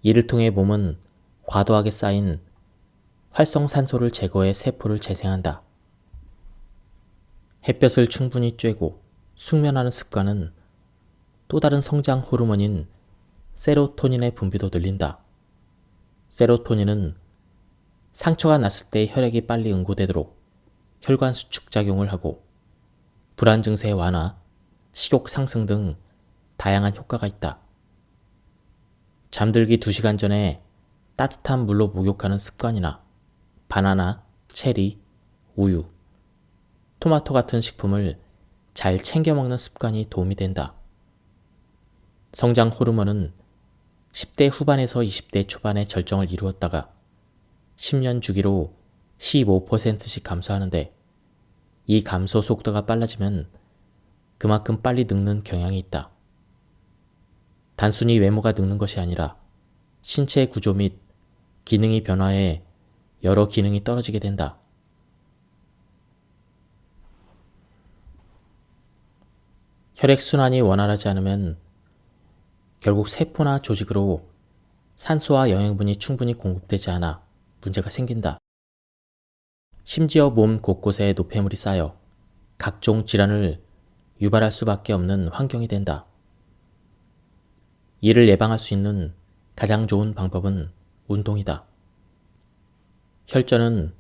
이를 통해 몸은 과도하게 쌓인 활성산소를 제거해 세포를 재생한다. 햇볕을 충분히 쬐고 숙면하는 습관은 또 다른 성장 호르몬인 세로토닌의 분비도 늘린다. 세로토닌은 상처가 났을 때 혈액이 빨리 응고되도록 혈관 수축 작용을 하고 불안 증세 완화, 식욕 상승 등 다양한 효과가 있다. 잠들기 2시간 전에 따뜻한 물로 목욕하는 습관이나 바나나, 체리, 우유, 토마토 같은 식품을 잘 챙겨 먹는 습관이 도움이 된다. 성장 호르몬은 10대 후반에서 20대 초반에 절정을 이루었다가 10년 주기로 15%씩 감소하는데 이 감소 속도가 빨라지면 그만큼 빨리 늙는 경향이 있다. 단순히 외모가 늙는 것이 아니라 신체 구조 및 기능이 변화해 여러 기능이 떨어지게 된다. 혈액순환이 원활하지 않으면 결국 세포나 조직으로 산소와 영양분이 충분히 공급되지 않아 문제가 생긴다. 심지어 몸 곳곳에 노폐물이 쌓여 각종 질환을 유발할 수밖에 없는 환경이 된다. 이를 예방할 수 있는 가장 좋은 방법은 운동이다. 혈전은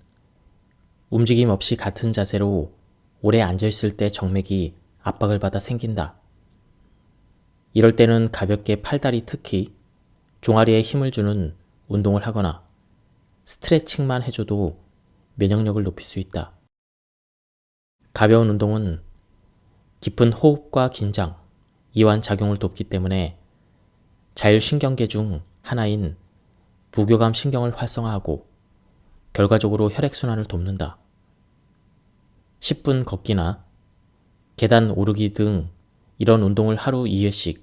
움직임 없이 같은 자세로 오래 앉아있을 때 정맥이 압박을 받아 생긴다. 이럴 때는 가볍게 팔다리, 특히 종아리에 힘을 주는 운동을 하거나 스트레칭만 해줘도 면역력을 높일 수 있다. 가벼운 운동은 깊은 호흡과 긴장, 이완 작용을 돕기 때문에 자율신경계 중 하나인 부교감 신경을 활성화하고 결과적으로 혈액순환을 돕는다. 10분 걷기나 계단 오르기 등 이런 운동을 하루 2회씩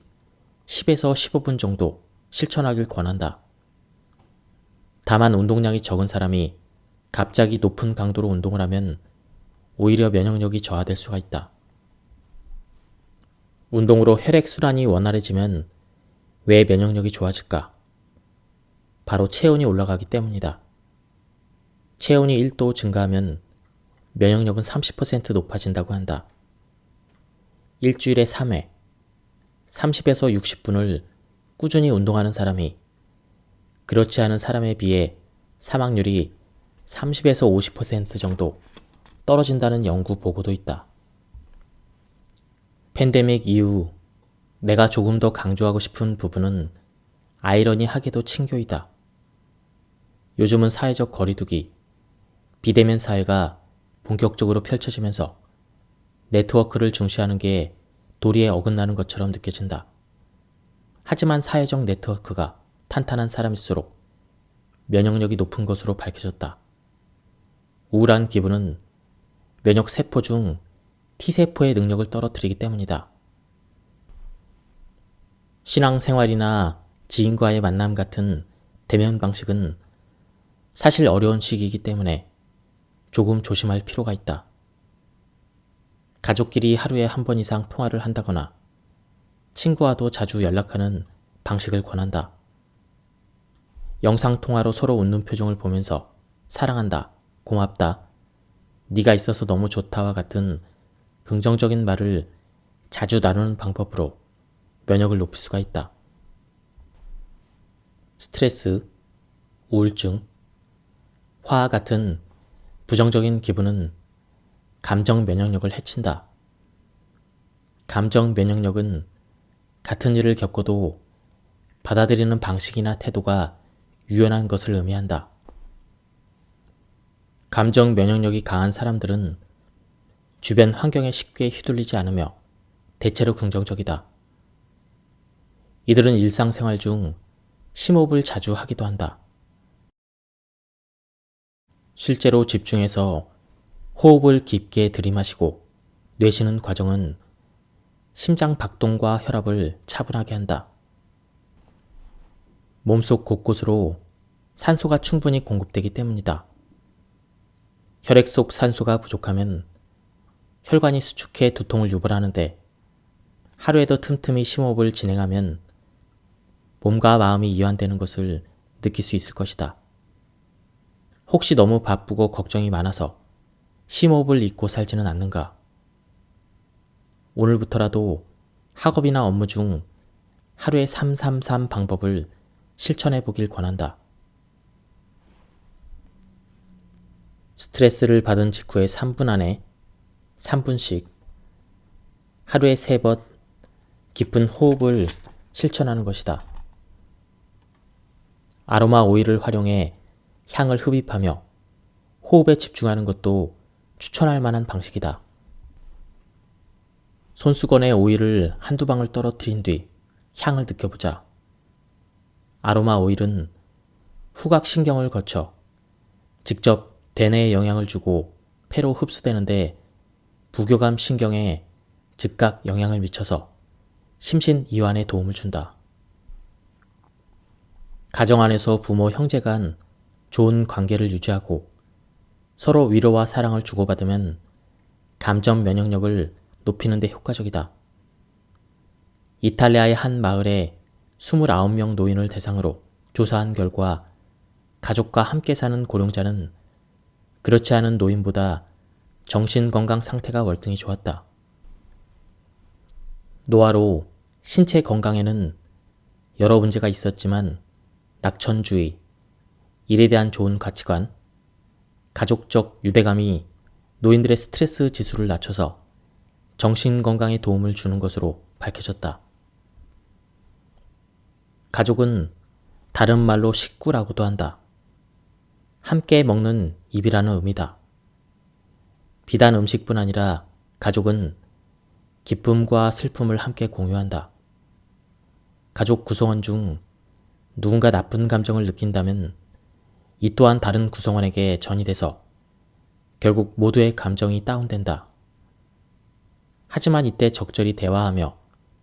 10에서 15분 정도 실천하길 권한다. 다만 운동량이 적은 사람이 갑자기 높은 강도로 운동을 하면 오히려 면역력이 저하될 수가 있다. 운동으로 혈액순환이 원활해지면 왜 면역력이 좋아질까? 바로 체온이 올라가기 때문이다. 체온이 1도 증가하면 면역력은 30% 높아진다고 한다. 일주일에 3회, 30에서 60분을 꾸준히 운동하는 사람이 그렇지 않은 사람에 비해 사망률이 30에서 50% 정도 떨어진다는 연구 보고도 있다. 팬데믹 이후 내가 조금 더 강조하고 싶은 부분은 아이러니하게도 친교이다. 요즘은 사회적 거리두기, 비대면 사회가 본격적으로 펼쳐지면서 네트워크를 중시하는 게 도리에 어긋나는 것처럼 느껴진다. 하지만 사회적 네트워크가 탄탄한 사람일수록 면역력이 높은 것으로 밝혀졌다. 우울한 기분은 면역 세포 중 T세포의 능력을 떨어뜨리기 때문이다. 신앙생활이나 지인과의 만남 같은 대면 방식은 사실 어려운 시기이기 때문에 조금 조심할 필요가 있다. 가족끼리 하루에 한 번 이상 통화를 한다거나 친구와도 자주 연락하는 방식을 권한다. 영상통화로 서로 웃는 표정을 보면서 사랑한다, 고맙다, 네가 있어서 너무 좋다와 같은 긍정적인 말을 자주 나누는 방법으로 면역을 높일 수가 있다. 스트레스, 우울증, 화와 같은 부정적인 기분은 감정 면역력을 해친다. 감정 면역력은 같은 일을 겪어도 받아들이는 방식이나 태도가 유연한 것을 의미한다. 감정 면역력이 강한 사람들은 주변 환경에 쉽게 휘둘리지 않으며 대체로 긍정적이다. 이들은 일상생활 중 심호흡을 자주 하기도 한다. 실제로 집중해서 호흡을 깊게 들이마시고 내쉬는 과정은 심장 박동과 혈압을 차분하게 한다. 몸속 곳곳으로 산소가 충분히 공급되기 때문이다. 혈액 속 산소가 부족하면 혈관이 수축해 두통을 유발하는데 하루에도 틈틈이 심호흡을 진행하면 몸과 마음이 이완되는 것을 느낄 수 있을 것이다. 혹시 너무 바쁘고 걱정이 많아서 심호흡을 잊고 살지는 않는가? 오늘부터라도 학업이나 업무 중 하루에 333 방법을 실천해 보길 권한다. 스트레스를 받은 직후의 3분 안에 3분씩 하루에 3번 깊은 호흡을 실천하는 것이다. 아로마 오일을 활용해 향을 흡입하며 호흡에 집중하는 것도 추천할 만한 방식이다. 손수건에 오일을 한두 방울 떨어뜨린 뒤 향을 느껴보자. 아로마 오일은 후각신경을 거쳐 직접 대뇌에 영향을 주고 폐로 흡수되는데 부교감 신경에 즉각 영향을 미쳐서 심신 이완에 도움을 준다. 가정 안에서 부모, 형제 간 좋은 관계를 유지하고 서로 위로와 사랑을 주고받으면 감정 면역력을 높이는 데 효과적이다. 이탈리아의 한 마을에 29명 노인을 대상으로 조사한 결과 가족과 함께 사는 고령자는 그렇지 않은 노인보다 정신건강 상태가 월등히 좋았다. 노화로 신체 건강에는 여러 문제가 있었지만 낙천주의, 일에 대한 좋은 가치관, 가족적 유대감이 노인들의 스트레스 지수를 낮춰서 정신건강에 도움을 주는 것으로 밝혀졌다. 가족은 다른 말로 식구라고도 한다. 함께 먹는 입이라는 의미다. 비단 음식뿐 아니라 가족은 기쁨과 슬픔을 함께 공유한다. 가족 구성원 중 누군가 나쁜 감정을 느낀다면 이 또한 다른 구성원에게 전이 돼서 결국 모두의 감정이 다운된다. 하지만 이때 적절히 대화하며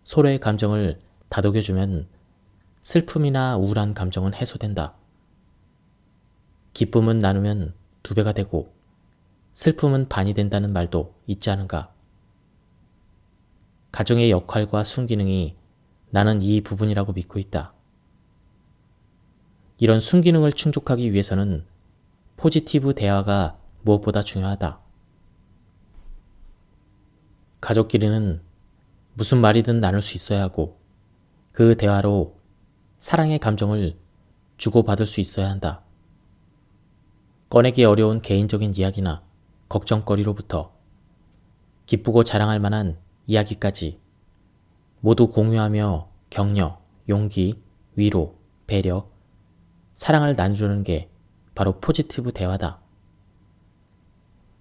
서로의 감정을 다독여주면 슬픔이나 우울한 감정은 해소된다. 기쁨은 나누면 2배가 되고 슬픔은 반이 된다는 말도 있지 않은가. 가정의 역할과 순기능이 나는 이 부분이라고 믿고 있다. 이런 순기능을 충족하기 위해서는 포지티브 대화가 무엇보다 중요하다. 가족끼리는 무슨 말이든 나눌 수 있어야 하고 그 대화로 사랑의 감정을 주고받을 수 있어야 한다. 꺼내기 어려운 개인적인 이야기나 걱정거리로부터 기쁘고 자랑할 만한 이야기까지 모두 공유하며 격려, 용기, 위로, 배려, 사랑을 나누려는 게 바로 포지티브 대화다.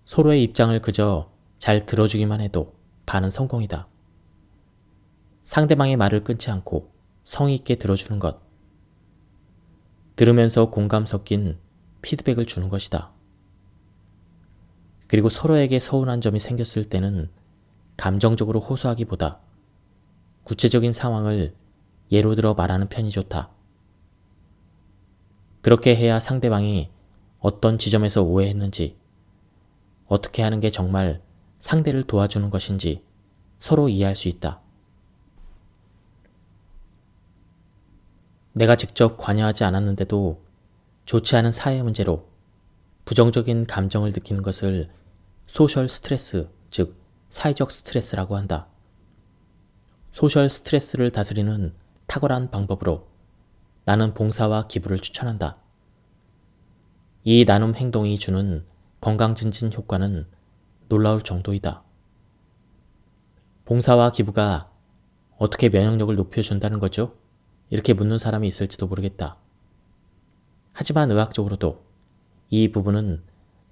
서로의 입장을 그저 잘 들어주기만 해도 반은 성공이다. 상대방의 말을 끊지 않고 성의 있게 들어주는 것. 들으면서 공감 섞인 피드백을 주는 것이다. 그리고 서로에게 서운한 점이 생겼을 때는 감정적으로 호소하기보다 구체적인 상황을 예로 들어 말하는 편이 좋다. 그렇게 해야 상대방이 어떤 지점에서 오해했는지, 어떻게 하는 게 정말 상대를 도와주는 것인지 서로 이해할 수 있다. 내가 직접 관여하지 않았는데도 좋지 않은 사회 문제로 부정적인 감정을 느끼는 것을 소셜 스트레스, 즉 사회적 스트레스라고 한다. 소셜 스트레스를 다스리는 탁월한 방법으로 나는 봉사와 기부를 추천한다. 이 나눔 행동이 주는 건강증진 효과는 놀라울 정도이다. 봉사와 기부가 어떻게 면역력을 높여준다는 거죠? 이렇게 묻는 사람이 있을지도 모르겠다. 하지만 의학적으로도 이 부분은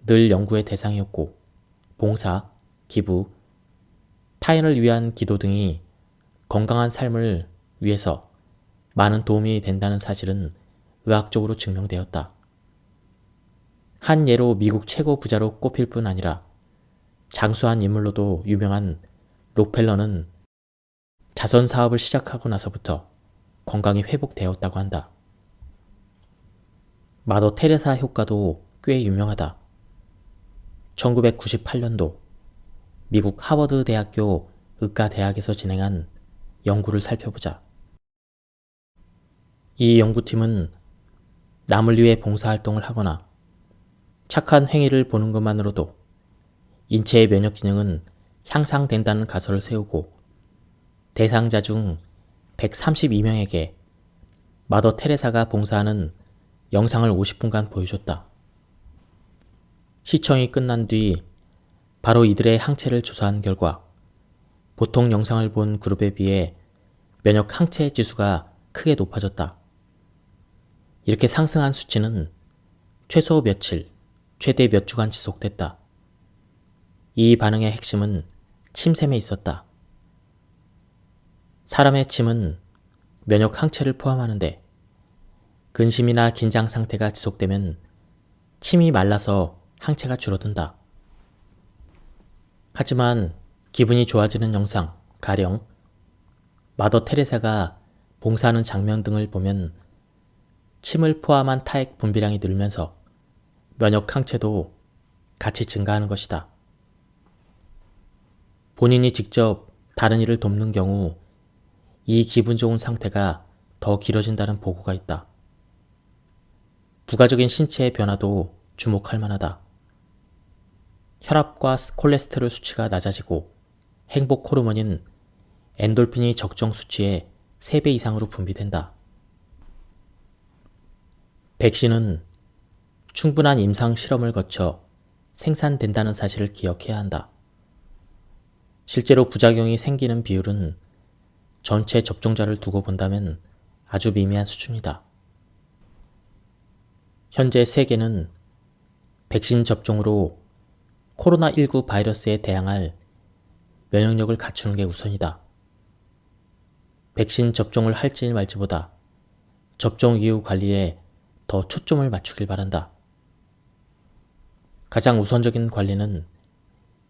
늘 연구의 대상이었고, 봉사, 기부, 타인을 위한 기도 등이 건강한 삶을 위해서 많은 도움이 된다는 사실은 의학적으로 증명되었다. 한 예로 미국 최고 부자로 꼽힐 뿐 아니라 장수한 인물로도 유명한 록펠러는 자선 사업을 시작하고 나서부터 건강이 회복되었다고 한다. 마더 테레사 효과도 꽤 유명하다. 1998년도 미국 하버드 대학교 의과대학에서 진행한 연구를 살펴보자. 이 연구팀은 남을 위해 봉사활동을 하거나 착한 행위를 보는 것만으로도 인체의 면역 기능은 향상된다는 가설을 세우고 대상자 중 132명에게 마더 테레사가 봉사하는 영상을 50분간 보여줬다. 시청이 끝난 뒤 바로 이들의 항체를 조사한 결과 보통 영상을 본 그룹에 비해 면역 항체 지수가 크게 높아졌다. 이렇게 상승한 수치는 최소 며칠, 최대 몇 주간 지속됐다. 이 반응의 핵심은 침샘에 있었다. 사람의 침은 면역 항체를 포함하는데 근심이나 긴장 상태가 지속되면 침이 말라서 항체가 줄어든다. 하지만 기분이 좋아지는 영상, 가령 마더 테레사가 봉사하는 장면 등을 보면 침을 포함한 타액 분비량이 늘면서 면역 항체도 같이 증가하는 것이다. 본인이 직접 다른 이를 돕는 경우 이 기분 좋은 상태가 더 길어진다는 보고가 있다. 부가적인 신체의 변화도 주목할 만하다. 혈압과 콜레스테롤 수치가 낮아지고 행복 호르몬인 엔돌핀이 적정 수치의 3배 이상으로 분비된다. 백신은 충분한 임상 실험을 거쳐 생산된다는 사실을 기억해야 한다. 실제로 부작용이 생기는 비율은 전체 접종자를 두고 본다면 아주 미미한 수준이다. 현재 세계는 백신 접종으로 코로나19 바이러스에 대항할 면역력을 갖추는 게 우선이다. 백신 접종을 할지 말지보다 접종 이후 관리에 더 초점을 맞추길 바란다. 가장 우선적인 관리는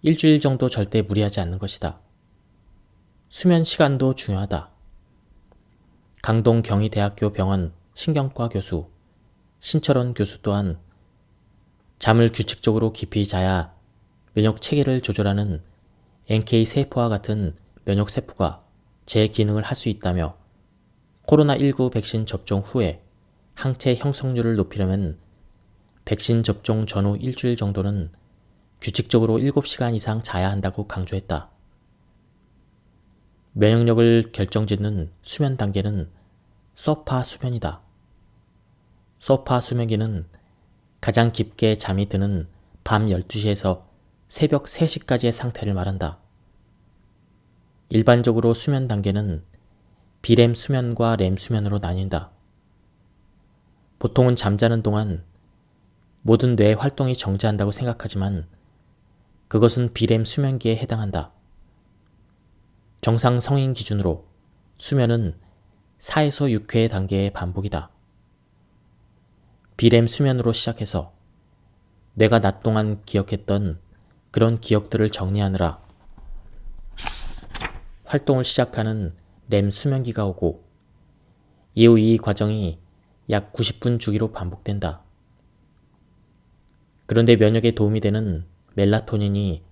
일주일 정도 절대 무리하지 않는 것이다. 수면 시간도 중요하다. 강동 경희대학교 병원 신경과 교수 신철원 교수 또한 잠을 규칙적으로 깊이 자야 면역 체계를 조절하는 NK 세포와 같은 면역 세포가 제 기능을 할 수 있다며 코로나19 백신 접종 후에 항체 형성률을 높이려면 백신 접종 전후 일주일 정도는 규칙적으로 7시간 이상 자야 한다고 강조했다. 면역력을 결정짓는 수면 단계는 소파 수면이다. 소파 수면기는 가장 깊게 잠이 드는 밤 12시에서 새벽 3시까지의 상태를 말한다. 일반적으로 수면 단계는 비렘 수면과 렘 수면으로 나뉜다. 보통은 잠자는 동안 모든 뇌 활동이 정지한다고 생각하지만 그것은 비렘 수면기에 해당한다. 정상 성인 기준으로 수면은 4에서 6회의 단계의 반복이다. 비렘 수면으로 시작해서 뇌가 낮 동안 기억했던 그런 기억들을 정리하느라 활동을 시작하는 렘 수면기가 오고 이후 이 과정이 약 90분 주기로 반복된다. 그런데 면역에 도움이 되는 멜라토닌이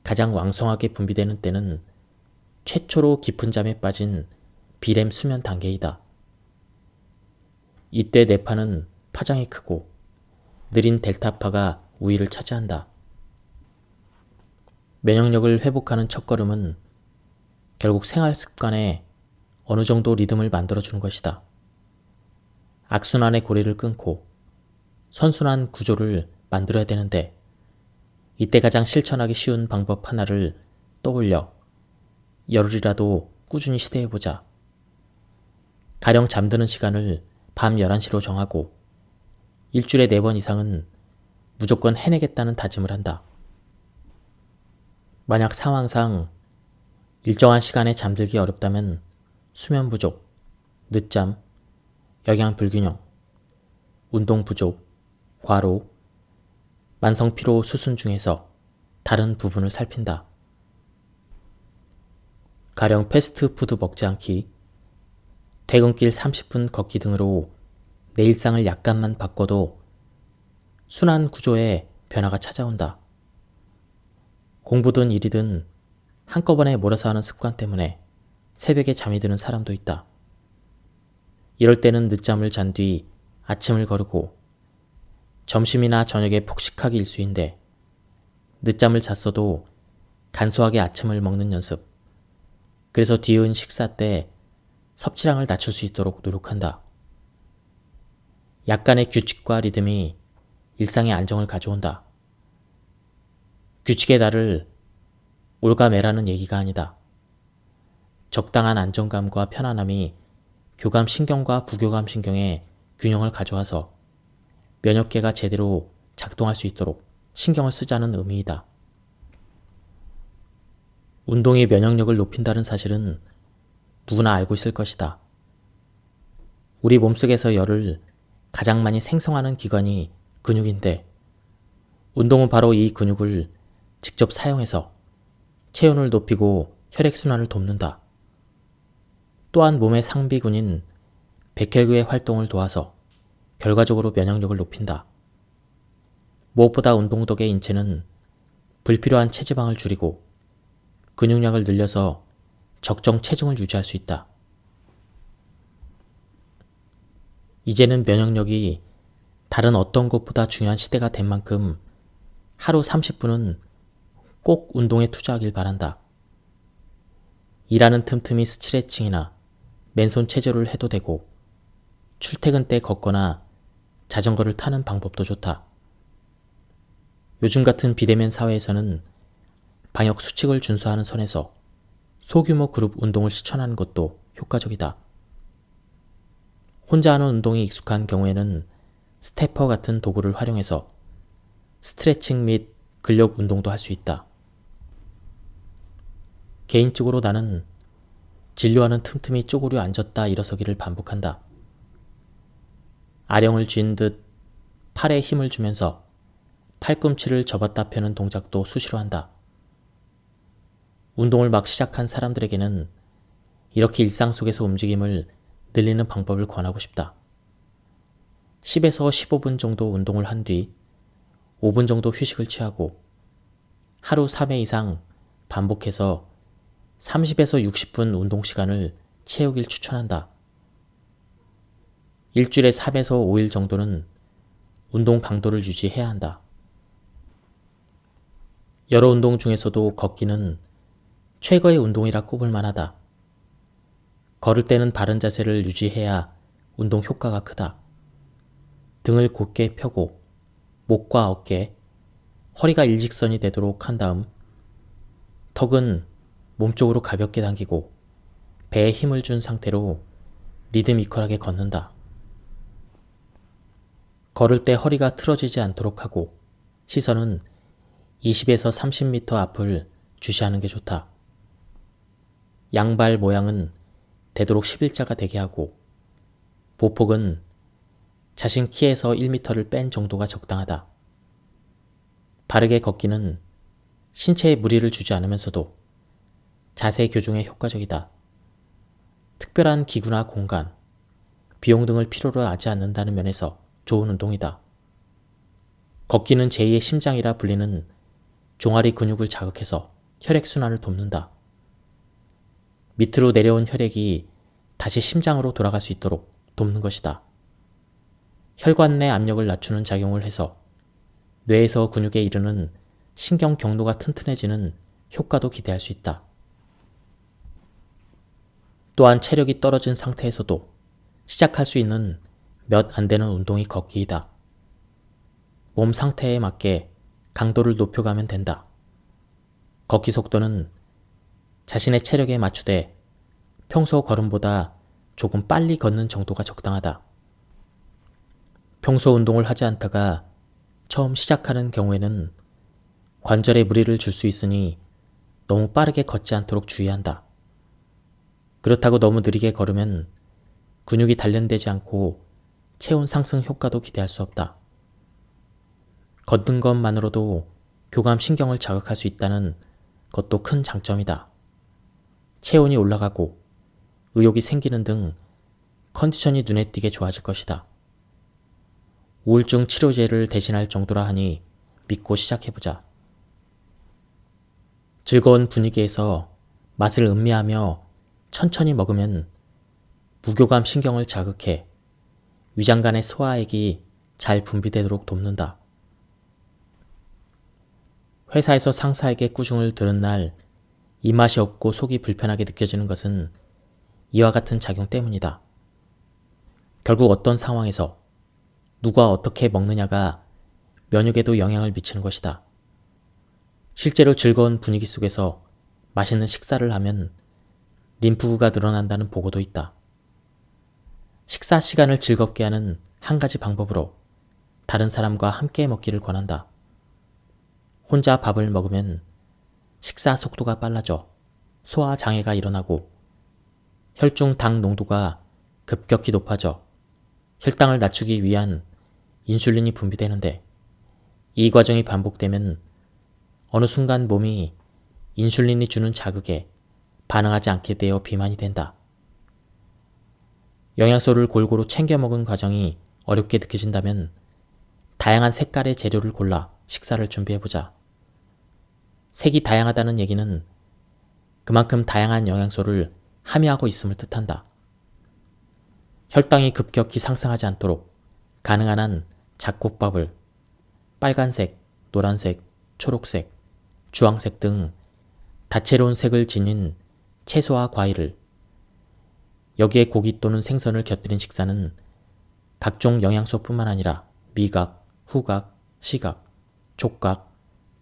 가장 왕성하게 분비되는 때는 최초로 깊은 잠에 빠진 비렘 수면 단계이다. 이때 뇌파는 파장이 크고 느린 델타파가 우위를 차지한다. 면역력을 회복하는 첫걸음은 결국 생활 습관에 어느 정도 리듬을 만들어주는 것이다. 악순환의 고리를 끊고 선순환 구조를 만들어야 되는데 이때 가장 실천하기 쉬운 방법 하나를 떠올려 열흘이라도 꾸준히 시도해보자. 가령 잠드는 시간을 밤 11시로 정하고 일주일에 4번 이상은 무조건 해내겠다는 다짐을 한다. 만약 상황상 일정한 시간에 잠들기 어렵다면 수면 부족, 늦잠, 영양 불균형, 운동 부족, 과로, 만성 피로 수순 중에서 다른 부분을 살핀다. 가령 패스트푸드 먹지 않기, 퇴근길 30분 걷기 등으로 내 일상을 약간만 바꿔도 순환 구조에 변화가 찾아온다. 공부든 일이든 한꺼번에 몰아서 하는 습관 때문에 새벽에 잠이 드는 사람도 있다. 이럴 때는 늦잠을 잔 뒤 아침을 거르고 점심이나 저녁에 폭식하기 일수인데 늦잠을 잤어도 간소하게 아침을 먹는 연습, 그래서 뒤은 식사 때 섭취량을 낮출 수 있도록 노력한다. 약간의 규칙과 리듬이 일상의 안정을 가져온다. 규칙의 달을 올가매라는 얘기가 아니다. 적당한 안정감과 편안함이 교감신경과 부교감신경의 균형을 가져와서 면역계가 제대로 작동할 수 있도록 신경을 쓰자는 의미이다. 운동이 면역력을 높인다는 사실은 누구나 알고 있을 것이다. 우리 몸속에서 열을 가장 많이 생성하는 기관이 근육인데 운동은 바로 이 근육을 직접 사용해서 체온을 높이고 혈액순환을 돕는다. 또한 몸의 상비군인 백혈구의 활동을 도와서 결과적으로 면역력을 높인다. 무엇보다 운동 덕에 인체는 불필요한 체지방을 줄이고 근육량을 늘려서 적정 체중을 유지할 수 있다. 이제는 면역력이 다른 어떤 것보다 중요한 시대가 된 만큼 하루 30분은 꼭 운동에 투자하길 바란다. 일하는 틈틈이 스트레칭이나 맨손 체조를 해도 되고 출퇴근 때 걷거나 자전거를 타는 방법도 좋다. 요즘 같은 비대면 사회에서는 방역 수칙을 준수하는 선에서 소규모 그룹 운동을 실천하는 것도 효과적이다. 혼자 하는 운동이 익숙한 경우에는 스태퍼 같은 도구를 활용해서 스트레칭 및 근력 운동도 할 수 있다. 개인적으로 나는 진료하는 틈틈이 쪼그려 앉았다 일어서기를 반복한다. 아령을 쥔 듯 팔에 힘을 주면서 팔꿈치를 접었다 펴는 동작도 수시로 한다. 운동을 막 시작한 사람들에게는 이렇게 일상 속에서 움직임을 늘리는 방법을 권하고 싶다. 10에서 15분 정도 운동을 한 뒤 5분 정도 휴식을 취하고 하루 3회 이상 반복해서 30에서 60분 운동 시간을 채우길 추천한다. 일주일에 3에서 5일 정도는 운동 강도를 유지해야 한다. 여러 운동 중에서도 걷기는 최고의 운동이라 꼽을 만하다. 걸을 때는 바른 자세를 유지해야 운동 효과가 크다. 등을 곧게 펴고 목과 어깨, 허리가 일직선이 되도록 한 다음 턱은 몸쪽으로 가볍게 당기고 배에 힘을 준 상태로 리드미컬하게 걷는다. 걸을 때 허리가 틀어지지 않도록 하고 시선은 20에서 30m 앞을 주시하는 게 좋다. 양발 모양은 되도록 11자가 되게 하고 보폭은 자신 키에서 1m를 뺀 정도가 적당하다. 바르게 걷기는 신체에 무리를 주지 않으면서도 자세 교정에 효과적이다. 특별한 기구나 공간, 비용 등을 필요로 하지 않는다는 면에서 좋은 운동이다. 걷기는 제2의 심장이라 불리는 종아리 근육을 자극해서 혈액순환을 돕는다. 밑으로 내려온 혈액이 다시 심장으로 돌아갈 수 있도록 돕는 것이다. 혈관 내 압력을 낮추는 작용을 해서 뇌에서 근육에 이르는 신경 경로가 튼튼해지는 효과도 기대할 수 있다. 또한 체력이 떨어진 상태에서도 시작할 수 있는 몇 안 되는 운동이 걷기이다. 몸 상태에 맞게 강도를 높여가면 된다. 걷기 속도는 자신의 체력에 맞추되 평소 걸음보다 조금 빨리 걷는 정도가 적당하다. 평소 운동을 하지 않다가 처음 시작하는 경우에는 관절에 무리를 줄 수 있으니 너무 빠르게 걷지 않도록 주의한다. 그렇다고 너무 느리게 걸으면 근육이 단련되지 않고 체온 상승 효과도 기대할 수 없다. 걷는 것만으로도 교감 신경을 자극할 수 있다는 것도 큰 장점이다. 체온이 올라가고 의욕이 생기는 등 컨디션이 눈에 띄게 좋아질 것이다. 우울증 치료제를 대신할 정도라 하니 믿고 시작해보자. 즐거운 분위기에서 맛을 음미하며 천천히 먹으면 무교감 신경을 자극해 위장 간의 소화액이 잘 분비되도록 돕는다. 회사에서 상사에게 꾸중을 들은 날 입맛이 없고 속이 불편하게 느껴지는 것은 이와 같은 작용 때문이다. 결국 어떤 상황에서 누가 어떻게 먹느냐가 면역에도 영향을 미치는 것이다. 실제로 즐거운 분위기 속에서 맛있는 식사를 하면 림프구가 늘어난다는 보고도 있다. 식사 시간을 즐겁게 하는 한 가지 방법으로 다른 사람과 함께 먹기를 권한다. 혼자 밥을 먹으면 식사 속도가 빨라져 소화 장애가 일어나고 혈중 당 농도가 급격히 높아져 혈당을 낮추기 위한 인슐린이 분비되는데 이 과정이 반복되면 어느 순간 몸이 인슐린이 주는 자극에 반응하지 않게 되어 비만이 된다. 영양소를 골고루 챙겨 먹은 과정이 어렵게 느껴진다면 다양한 색깔의 재료를 골라 식사를 준비해보자. 색이 다양하다는 얘기는 그만큼 다양한 영양소를 함유하고 있음을 뜻한다. 혈당이 급격히 상승하지 않도록 가능한 한 잡곡밥을 빨간색, 노란색, 초록색, 주황색 등 다채로운 색을 지닌 채소와 과일을 여기에 고기 또는 생선을 곁들인 식사는 각종 영양소뿐만 아니라 미각, 후각, 시각, 촉각,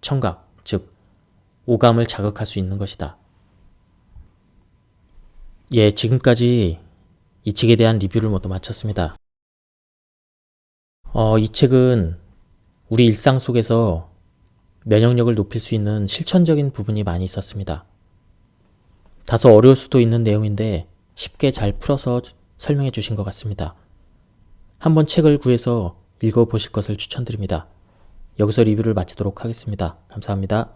청각, 즉 오감을 자극할 수 있는 것이다. 지금까지 이 책에 대한 리뷰를 모두 마쳤습니다. 이 책은 우리 일상 속에서 면역력을 높일 수 있는 실천적인 부분이 많이 있었습니다. 다소 어려울 수도 있는 내용인데 쉽게 잘 풀어서 설명해 주신 것 같습니다. 한번 책을 구해서 읽어보실 것을 추천드립니다. 여기서 리뷰를 마치도록 하겠습니다. 감사합니다.